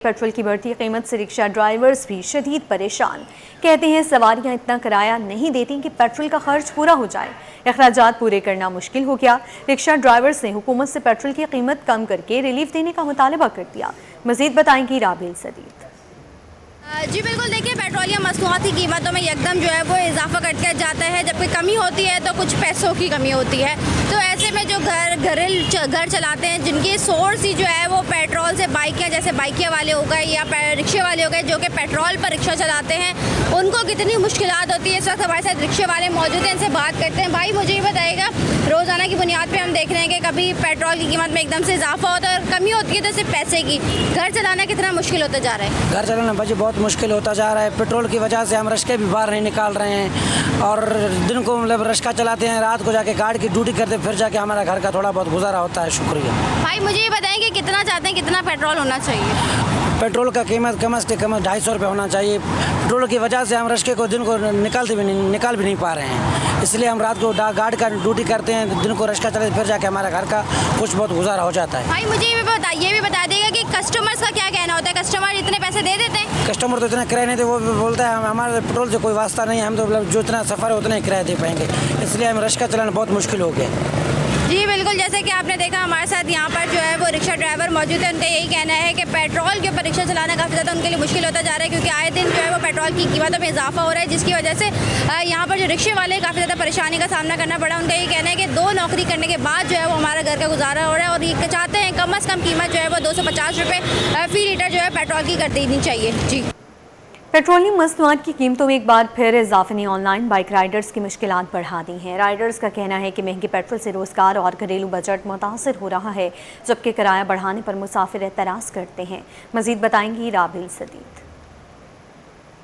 Petrol की बढ़ती कीमत से रिक्शा ड्राइवर्स भी शदीद परेशान। कहते हैं सवारियां इतना किराया नहीं देती कि पेट्रोल का खर्च पूरा हो जाए। अखराजात पूरे करना मुश्किल हो गया। रिक्शा ड्राइवर्स ने हुकूमत से पेट्रोल की कीमत कम करके रिलीफ देने का मुतालबा कर दिया। मजीद बताएंगी राबिल सदीद। जी बिल्कुल, देखिए पेट्रोलियम मसनूआत की कीमतों में एकदम जो है वो इजाफा करके जाता है। जब कोई कमी होती है तो कुछ पैसों की कमी होती है। तो ऐसे में जो घर चलाते हैं जिनकी सोर्स ही जो है वो पेट्रोल से बाइकें, जैसे बाइकिया वाले हो गए या रिक्शे वाले हो गए जो कि पेट्रोल पर रिक्शा चलाते हैं, उनको कितनी मुश्किलात होती है। इस वक्त हमारे साथ रिक्शे वाले मौजूद हैं, इनसे बात करते हैं। भाई मुझे ये बताइएगा, रोज़ाना की बुनियाद पर हम देख रहे हैं कि कभी पेट्रोल की कीमत में एकदम से इजाफा होता है और कमी होती है तो सिर्फ पैसे की। घर चलाना कितना मुश्किल होता जा रहा है? घर चलाना भाजी बहुत मुश्किल होता जा रहा है। पेट्रोल की वजह से हम रिक्शे भी बाहर नहीं निकाल रहे हैं और दिन को मतलब रिक्शा चलाते हैं, रात को जाके गार्ड की ड्यूटी करते, फिर जाके हमारा घर का थोड़ा बहुत गुजारा होता है। शुक्रिया। भाई मुझे ये बताएं कि कितना चाहते हैं, कितना पेट्रोल होना चाहिए? पेट्रोल का कीमत कम से कम 250 रुपये होना चाहिए। पेट्रोल की वजह से हम रिक्शे को दिन को निकाल भी नहीं पा रहे हैं, इसलिए हम रात को गार्ड का ड्यूटी करते हैं, दिन को रिक्शा चलाते, फिर जाके हमारा घर का कुछ बहुत गुजारा हो जाता है। भाई मुझे ये भी बता देगा कि कस्टमर्स का क्या कहना होता है? कस्टमर इतने पैसे दे देते हैं? कस्टमर तो इतना किराया नहीं दे, वो बोलता है हमारे पेट्रोल से कोई वास्ता नहीं है, हम तो मतलब जो इतना सफ़र है उतना ही किराया दे पाएंगे, इसलिए हम रिक्शा चलाना बहुत मुश्किल हो गया। जी बिल्कुल, जैसे कि आपने देखा हमारे साथ यहाँ पर जो है वो रिक्शा ड्राइवर मौजूद है। उनका यही कहना है कि पेट्रोल के ऊपर रिक्शा चलाना काफ़ी ज़्यादा उनके लिए मुश्किल होता जा रहा है, क्योंकि आए दिन जो है वो पेट्रोल की कीमतों में इजाफा हो रहा है, जिसकी वजह से यहाँ पर जो रिक्शे वाले काफ़ी ज़्यादा परेशानी का सामना करना पड़ा। उनका यही कहना है कि 2 नौकरी करने के बाद जो है वो हमारा घर का गुजारा हो रहा है और ये चाहते हैं कम से कम कीमत जो है वो 250 रुपये फ़ी लीटर जो है पेट्रोल की कर देनी चाहिए। जी, पेट्रोलियम मसनूआत की कीमतों में एक बार फिर इजाफे ने ऑनलाइन बाइक राइडर्स की मुश्किलात बढ़ा दी हैं। राइडर्स का कहना है कि महंगे पेट्रोल से रोजगार और घरेलू बजट मुतासर हो रहा है, जबकि किराया बढ़ाने पर मुसाफिर एतराज़ करते हैं। मजीद बताएंगी राबिल सदीद।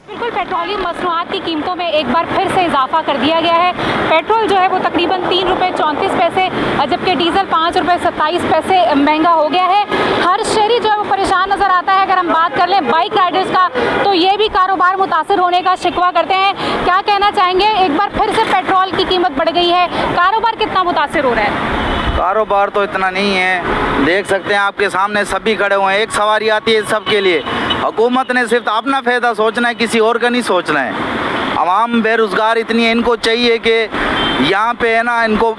बिल्कुल, पेट्रोलियम मसनूआत की कीमतों में एक बार फिर से इजाफा कर दिया गया है। पेट्रोल जो है वो तकरीबन 3 रुपये 34 पैसे, जबकि डीजल 5 रुपये 27 पैसे महंगा हो गया है। हर शहरी जो है वो परेशान नज़र आता है। अगर हम बात कर लें बाइक राइडर्स का, तो ये भी कारोबार मुतासर होने का शिकवा करते हैं। क्या कहना चाहेंगे? एक बार फिर से पेट्रोल की कीमत बढ़ गई है, कारोबार कितना मुतासर हो रहा है? कारोबार तो इतना नहीं है, देख सकते हैं आपके सामने सभी खड़े हुए हैं, एक सवारी आती है सबके लिए। हुकूमत ने सिर्फ अपना फ़ायदा सोचना है, किसी और का नहीं सोचना है। आवाम बेरोज़गार इतनी है, इनको चाहिए कि यहाँ पे है ना, इनको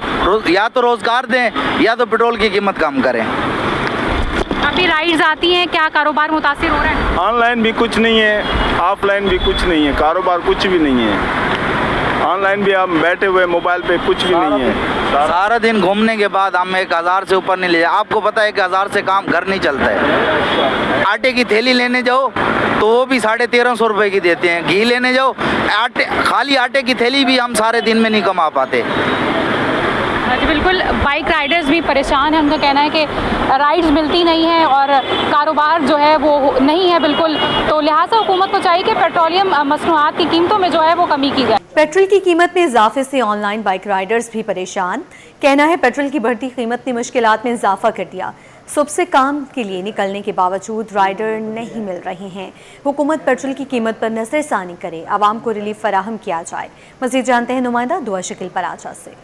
या तो रोज़गार दें या तो पेट्रोल की कीमत कम करें। अभी राइड्स आती हैं, क्या कारोबार मुतासर हो रहा है? ऑनलाइन भी कुछ नहीं है, ऑफलाइन भी कुछ नहीं है, कारोबार कुछ भी नहीं है। ऑनलाइन भी आप बैठे हुए मोबाइल पे कुछ भी नहीं है। सारा दिन घूमने के बाद हम 1000 से ऊपर नहीं ले जाए। आपको पता है कि 1000 से काम घर नहीं चलता है। आटे की थैली लेने जाओ तो वो भी 1350 रुपये की देते हैं। घी लेने जाओ, खाली आटे की थैली भी हम सारे दिन में नहीं कमा पाते। जी बिल्कुल, बाइक राइडर्स भी परेशान हैं। उनका कहना है कि राइड्स मिलती नहीं हैं और कारोबार जो है वो नहीं है बिल्कुल। तो लिहाजा हुकूमत को चाहिए कि पेट्रोलियम मसनूआत की कीमतों में जो है वो कमी की जाए। पेट्रोल की कीमत में इजाफे से ऑनलाइन बाइक राइडर्स भी परेशान। कहना है पेट्रोल की बढ़ती कीमत ने मुश्किलात में इजाफा कर दिया। सुबह से काम के लिए निकलने के बावजूद राइडर नहीं मिल रहे हैं। हुकूमत पेट्रोल की कीमत पर नजरसानी करे, आवाम को रिलीफ फराहम किया जाए। मजीद जानते हैं नुमाइंदा दुआ शकील पराचा से।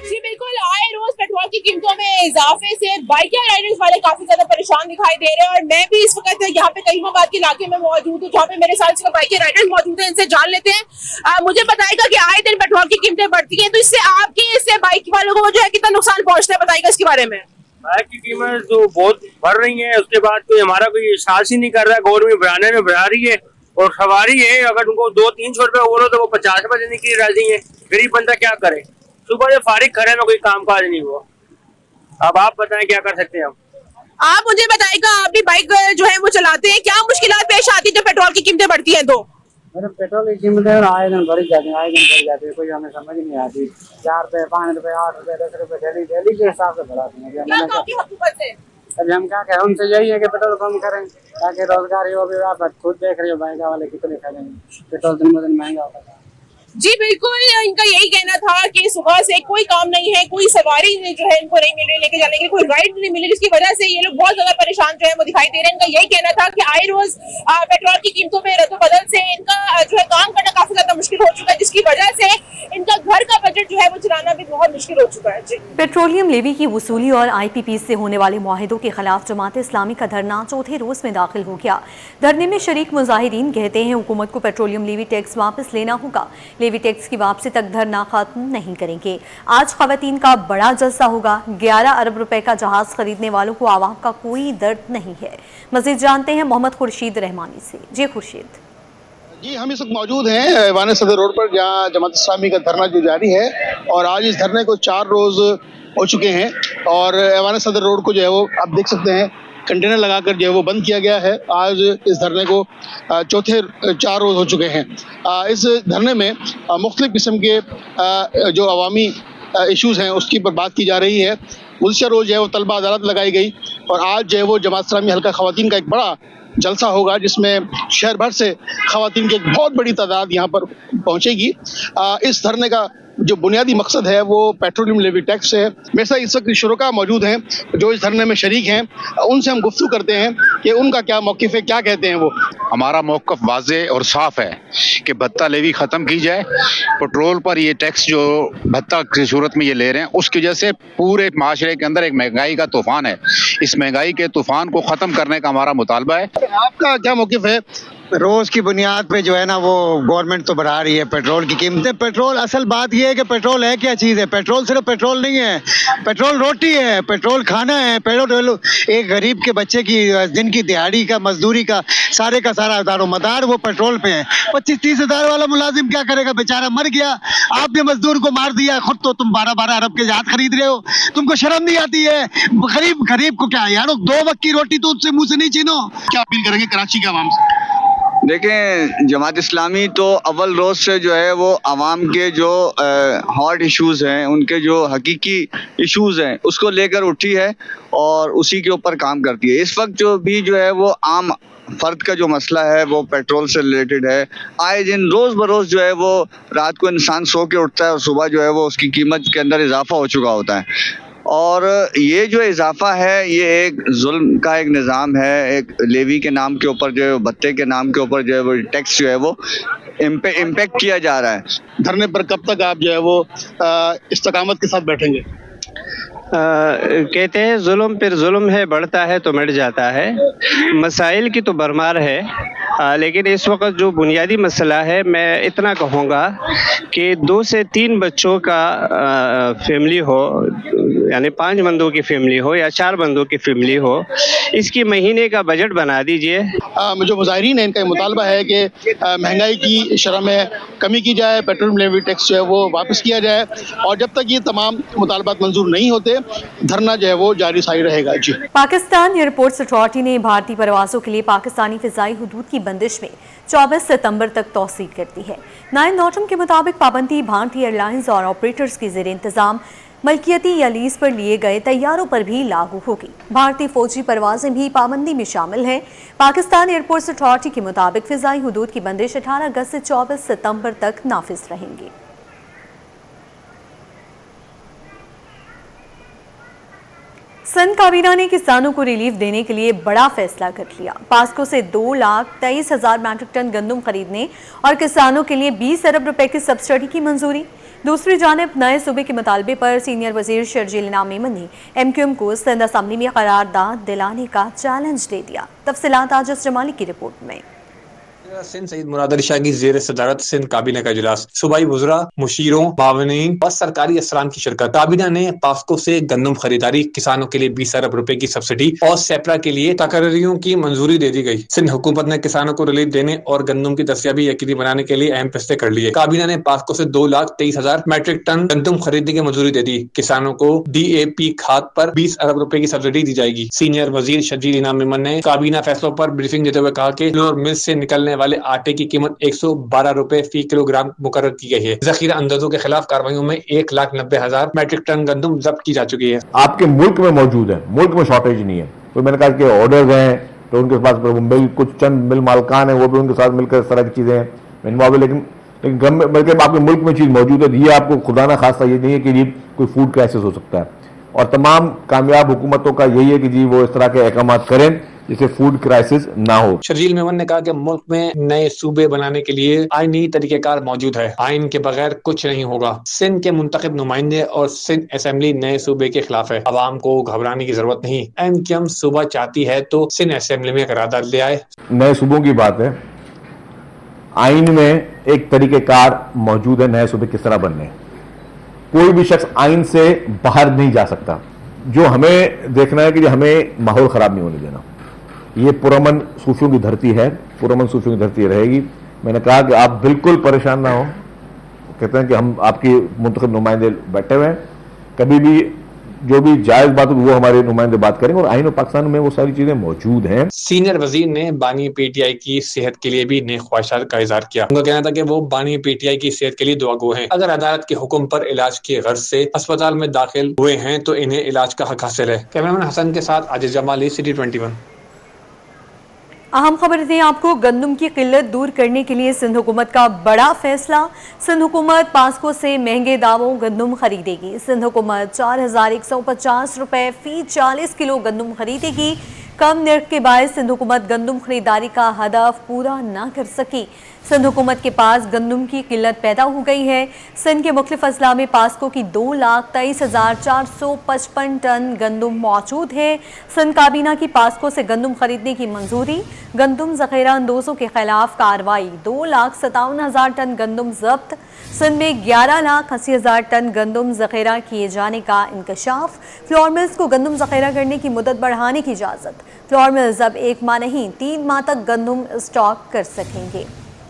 जी बिल्कुल, आए रोज पेट्रोल की कीमतों में इजाफे से बाइक राइडर्स वाले काफी ज्यादा परेशान दिखाई दे रहे हैं और मैं भी इस वक्त यहाँ पे करीमाबाद के इलाके में मौजूद हूँ, जहाँ पे मेरे साथ बाइक राइडर्स मौजूद हैं। इनसे जान लेते हैं। मुझे बताएगा कि आए दिन पेट्रोल की कीमतें बढ़ती हैं, तो इससे बाइक वालों को जो है कितना नुकसान पहुँचता है, बताएगा इसके बारे में। बाइक की कीमत जो बहुत बढ़ रही है, उसके बाद कोई हमारा कोई एहसास ही नहीं कर रहा है। गवर्नमेंट बढ़ाने में बढ़ा रही है और सवारी है, अगर उनको 200-300 रुपये बोलो तो वो 50 रुपये देने की राजी है। गरीब बंदा क्या करे? सुबह से फारिग खड़े में कोई काम काज नहीं हुआ। अब आप बताएं क्या कर सकते हैं हम? आप मुझे बताएगा, आप भी बाइक जो है वो चलाते हैं, क्या मुश्किलात पेश आती है जब पेट्रोल की कीमतें बढ़ती हैं? तो मैडम पेट्रोल की कीमतें आए दिन बढ़ी जाती है, कोई हमें समझ नहीं आती। 4 रुपये 5 रुपये 8 रुपये 10 रुपये डेली के हिसाब से बढ़ाती हैं। अभी हम क्या कहें, उनसे यही है कि पेट्रोल कम करें ताकि रोजगार हो। भी आप खुद देख रहे हो बाइक वाले कितने खड़े हैं, पेट्रोल दिन ब दिन महंगा होता है। जी बिल्कुल, इनका यही कहना था कि सुबह से कोई काम नहीं है, कोई सवारी जो है इनको नहीं मिल रही लेके जाने की, कोई राइड नहीं मिली, जिसकी वजह से ये लोग बहुत ज्यादा परेशान जो है वो दिखाई दे रहे हैं। इनका यही कहना था कि आए रोज पेट्रोल की कीमतों में रद्द-बदल से इनका जो है काम करना काफी ज्यादा मुश्किल हो चुका है, जिसकी वजह से इनका घर का बजट जो है वो चलाना भी बहुत मुश्किल हो चुका है। जी पेट्रोलियम लेवी की वसूली और IPP से होने वाले मुआहिदों के खिलाफ जमात इस्लामी का धरना चौथे रोज में दाखिल हो गया। धरने में शरीक मुजाहिदीन कहते हैं हुकूमत को पेट्रोलियम लेवी टैक्स वापस लेना होगा। लेवी टैक्स की वापसी तक धरना खत्म नहीं करेंगे। आज खवातीन का बड़ा जलसा होगा। 11 अरब रुपए का जहाज खरीदने वालों को आवाम का कोई दर्द नहीं है। मजीद जानते हैं मोहम्मद खुर्शीद रहमानी से। जी खुर्शीद। जी, हम इस वक्त मौजूद हैं ऐवान सदर रोड पर, जहां जमात इस्लामी का धरना जो जारी है और आज इस धरने को 4 रोज हो चुके हैं और ऐवान सदर रोड को जो है वो आप देख सकते हैं कंटेनर लगाकर जो है वो बंद किया गया है। आज इस धरने को चौथे 4 रोज हो चुके हैं। इस धरने में मुख्तलिफ किस्म के जो अवामी इश्यूज़ हैं उसकी पर बात की जा रही है। गुज़श्ता रोज़ जो है वो तलबा अदालत लगाई गई और आज जो है वो जमात इस्लामी हल्का ख़वातीन का एक बड़ा जलसा होगा, जिसमें शहर भर से ख़वातीन की एक बहुत बड़ी तादाद यहाँ पर पहुँचेगी। इस धरने का जो बुनियादी मकसद है वो पेट्रोलियम लेवी टैक्स है। मेरे साथ इस वक्त शुरका मौजूद हैं जो इस धरने में शरीक हैं, उनसे हम गुफ्तगू करते हैं कि उनका क्या मौक़िफ़ है, क्या कहते हैं वो। हमारा मौक़िफ़ वाज़ेह और साफ़ है कि भत्ता लेवी ख़त्म की जाए। पेट्रोल पर ये टैक्स जो भत्ता की सूरत में ये ले रहे हैं उसकी वजह से पूरे माशरे के अंदर एक महंगाई का तूफ़ान है। इस महंगाई के तूफ़ान को ख़त्म करने का हमारा मुतालबा है। आपका क्या मौक़िफ़ है? रोज की बुनियाद पे जो है ना वो गवर्नमेंट तो बढ़ा रही है पेट्रोल की कीमतें। पेट्रोल, असल बात ये है कि पेट्रोल है क्या चीज़ है। पेट्रोल सिर्फ पेट्रोल नहीं है, पेट्रोल रोटी है, पेट्रोल खाना है। पेट्रोल एक गरीब के बच्चे की दिन की दिहाड़ी का, मजदूरी का सारा दारोमदार वो पेट्रोल पे है। 25-30 हज़ार वाला मुलाजिम क्या करेगा, बेचारा मर गया। आपने मजदूर को मार दिया, खुद तो तुम 12-12 अरब के जहाज खरीद रहे हो, तुमको शर्म नहीं आती है? गरीब को क्या यार, 2 वक्त की रोटी तो उससे मुँह से नहीं छीनो। क्या अपील करेंगे कराची के आवाम से? देखें, जमात इस्लामी तो अव्वल रोज़ से जो है वो आवाम के जो हॉट इश्यूज़ हैं, उनके जो हकीकी इश्यूज़ हैं उसको लेकर उठी है और उसी के ऊपर काम करती है। इस वक्त जो भी जो है वो आम फ़र्द का जो मसला है वो पेट्रोल से रिलेटेड है। आए दिन रोज़ बरोज़ जो है वो रात को इंसान सो के उठता है और सुबह जो है वो उसकी कीमत के अंदर इजाफा हो चुका होता है। और ये जो इजाफा है ये एक जुल्म का एक निज़ाम है। एक लेवी के नाम के ऊपर जो है, भत्ते के नाम के ऊपर जो है वो टैक्स जो है वो इम्पेक्ट किया जा रहा है। धरने पर कब तक आप जो है वो इस्तकामत के साथ बैठेंगे? कहते हैं जुल्म पर जुल्म है, बढ़ता है तो मिट जाता है। मसाइल की तो भरमार है, लेकिन इस वक्त जो बुनियादी मसला है मैं इतना कहूँगा कि 2 से 3 बच्चों का फैमिली हो, यानी 5 बंदों की फैमिली हो या 4 बंदों की फैमिली हो, इसकी महीने का बजट बना दीजिए। जो मुजाहिरीन है इनका मुतालबा है कि महंगाई की शरह में कमी की जाए, पेट्रोल लेवी टैक्स जो है वो वापस किया जाए और जब तक ये तमाम मुतालबात मंजूर नहीं होते धरना जो है वो जारी सारी रहेगा। जी, पाकिस्तान एयरपोर्ट्स अथॉरिटी ने भारतीय परवाज़ों के लिए पाकिस्तानी फ़िज़ाई हुदूद की बंदिश में 24 सितंबर तक तौसीक कर दी है। 9 नॉटम के मुताबिक पाबंदी भारतीय एयरलाइंस और ऑपरेटर्स की ज़ेर इंतज़ाम मलकियती या लीज पर लिए गए तैयारों पर भी लागू होगी। भारतीय फौजी परवाजें भी पाबंदी में शामिल हैं। पाकिस्तान एयरपोर्ट्स अथॉरिटी के मुताबिक फ़िज़ाई हुदूद की बंदिश 18 अगस्त से 24 सितंबर तक नाफिज रहेंगी। सिंध काबीना ने किसानों को रिलीफ देने के लिए बड़ा फैसला कर लिया। पास्को से 2,23,000 मैट्रिक टन गंदम खरीदने और किसानों के लिए 20 अरब रुपए की सब्सिडी की मंजूरी। दूसरी जानिब नए सूबे के मुतालबे पर सीनियर वजीर शर्जील इनाम मेमन ने MQM को सिंध असम्बली में करारदाद दिलाने का चैलेंज दे दिया। तफसीलात आजिज़ जमाली की रिपोर्ट में। सिंध सईद मुराद अली शाह की ज़ेर सदारत सिंध काबीना का इजलास, सूबाई वज़रा, मुशीरों, मावनीन और सरकारी अफसरान की शिरकत। काबीना ने पास्को से गंदम खरीदारी, किसानों के लिए 20 अरब रुपए की सब्सिडी और सेपरा के लिए तकरीरों की मंजूरी दे दी गई। सिंध हुकूमत ने किसानों को रिलीफ देने और गंदम की दस्तियाबी यकीनी बनाने के लिए अहम फैसले कर लिए। काबीना ने पास्को से 2,23,000 मैट्रिक टन गंदम खरीदने की मंजूरी दे दी। किसानों को DAP खाद पर 20 अरब रुपए की सब्सिडी दी जाएगी। सीनियर वजीर शर्जील इनाम मेमन ने काबीना फैसलों पर ब्रीफिंग देते हुए कहा कि फ्लोर मिल से निकलने वाले आटे की कीमत 112 रुपए फी किलोग्राम मुकर्रर की गई है। जखीरा अंदाजों के खिलाफ कार्रवाइयों में 1,90,000 मैट्रिक टन गंदम जब्त की जा चुकी है। आपके मुल्क में मौजूद है, मुल्क में शॉर्टेज नहीं है। तो मैंने कहा कि ऑर्डर्स हैं तो उनके पास मिल, कुछ चंद मिल मालकान है वो भी उनके साथ मिलकर इस तरह की चीजें इन्वॉल्व है, लेकिन लेकिन बल्कि आपके मुल्क में चीज़ मौजूद है, ये आपको खुदा ना खास्ता ये नहीं है कि ये कोई फूड क्राइसिस हो सकता है। और तमाम कामयाब हुकूमतों का यही है कि जी वो इस तरह के अहकाम करें जिससे फूड क्राइसिस ना हो। शर्जील मेमन ने कहा कि मुल्क में नए सूबे बनाने के लिए आईनी तरीकेकार मौजूद है, आइन के बगैर कुछ नहीं होगा। सिंध के मुंतखब नुमाइंदे और सिंध असेंबली नए सूबे के खिलाफ है। अवाम को घबराने की जरूरत नहीं। MQM सूबा चाहती है तो सिंध असेंबली में करारदाद ले आए। नए सूबों की बात है, आइन में एक तरीकेकार मौजूद है नए सूबे किस तरह बनने। कोई भी शख्स आइन से बाहर नहीं जा सकता। जो हमें देखना है कि हमें माहौल खराब नहीं होने देना। ये पुरअमन सूफियों की धरती है, पुरअमन सूफियों की धरती रहेगी। मैंने कहा कि आप बिल्कुल परेशान ना हो। कहते हैं कि हम आपकी मुंतखब नुमाइंदे बैठे हुए हैं, कभी भी जो भी जायज बात हो वो हमारे नुमाइंदे बात करेंगे और आइन और पाकिस्तान में वो सारी चीजें मौजूद हैं। सीनियर वजीर ने बानी PTI की सेहत के लिए भी नेक ख्वाहिशात का इजहार किया। उनका कहना था कि वो बानी PTI की सेहत के लिए दुआगो हैं। अगर अदालत के हुक्म पर इलाज की गर्ज से अस्पताल में दाखिल हुए हैं तो इन्हें इलाज का हक हासिल है। कैमरामैन हसन के साथ आजिज जमाली, सिटी 21। अहम खबर दें आपको, गंदम की किल्लत दूर करने के लिए सिंध हुकूमत का बड़ा फैसला। सिंध हुकूमत पास्को से महंगे दामों गंदम खरीदेगी। सिंध हुकूमत 4150 रुपए फी 40 किलो गंदम खरीदेगी। कम निर्ख के बायस सिंध हुकूमत गंदम खरीदारी का हदफ पूरा ना कर सकी। सिंध हुकूमत के पास गंदम की किल्लत पैदा हो गई है। सिंध के मुख्तलिफ अजला में पास्को की 2,23,455 टन गंदम मौजूद है। सिंध काबीना की पास्को से गंदम खरीदने की मंजूरी। गंदम जखीरा अंदोजों के खिलाफ कार्रवाई। 2,57,000 टन गंदम जब्त। सिंध में 11,80,000 टन गंदम जखीरा किए जाने का इंकशाफ। फ्लोर मिल्स को गंदम जखीरा करने की मुद्दत बढ़ाने की इजाज़त। फ्लोर मिल्स अब 1 माह नहीं 3 माह तक गंदम स्टॉक कर सकेंगे।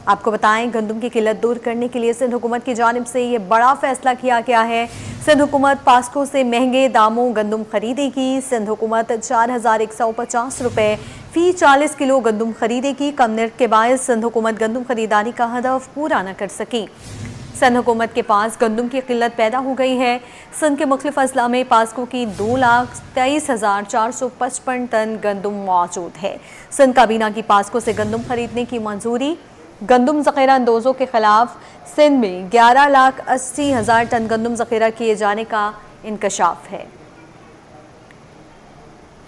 आपको बताएं, गंदम की किल्लत दूर करने के लिए सिंध हुकूमत की जानिब से ये बड़ा फैसला किया गया है। सिंध हुकूमत पास्को से महंगे दामों गंदम खरीदेगी। सिंध हुकूमत 4150 रुपए फी 40 किलो गंदम खरीदेगी। कम निर्ख के बायस सिंध हुकूमत गंदम खरीदारी का हदफ पूरा न कर सकी। सिंध हुकूमत के पास गंदम की किल्लत पैदा हो गई है। सिंध के मुख्तलिफ अजला में पास्को की 2,23,455 टन गंदम मौजूद है। सिंध काबीना की पास्को से गंदम खरीदने की मंजूरी। गंदम जखीरा अंदोजों के खिलाफ सिंध में 11,80,000 टन गंदम जखीरा किए जाने का इंकशाफ है।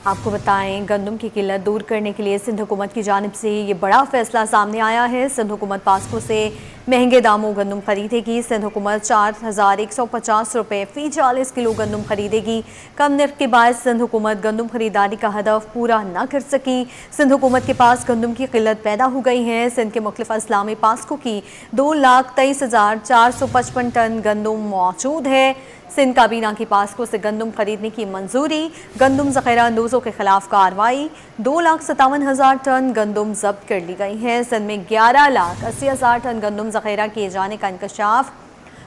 आपको बताएं, गंदम की किल्लत दूर करने के लिए सिंध हुकूमत की जानिब से ये बड़ा फैसला सामने आया है। सिंध हुकूमत पास्को से महंगे दामों गंदम खरीदेगी। सिंध हुकूमत 4,150 रुपए फी 40 किलो गंदम खरीदेगी। कम निर्ख के बाद सिंध हुकूमत गंदम खरीदारी का हदफ पूरा न कर सकी। सिंध हुकूमत के पास गंदम की किल्लत पैदा हो गई है। सिंध के मुख्तलिफ अजला में पास्को की 2,23,455 टन गंदम मौजूद है। सिंध काबीना की पास्को से गंदम खरीदने की मंजूरी। गंदम जखीरा अंदोजों के खिलाफ कार्रवाई। 2,57,000 टन गंदम जब्त कर ली गई है। सिंध में 11,80,000 टन गंदम जखीरा किए जाने का इंकशाफ।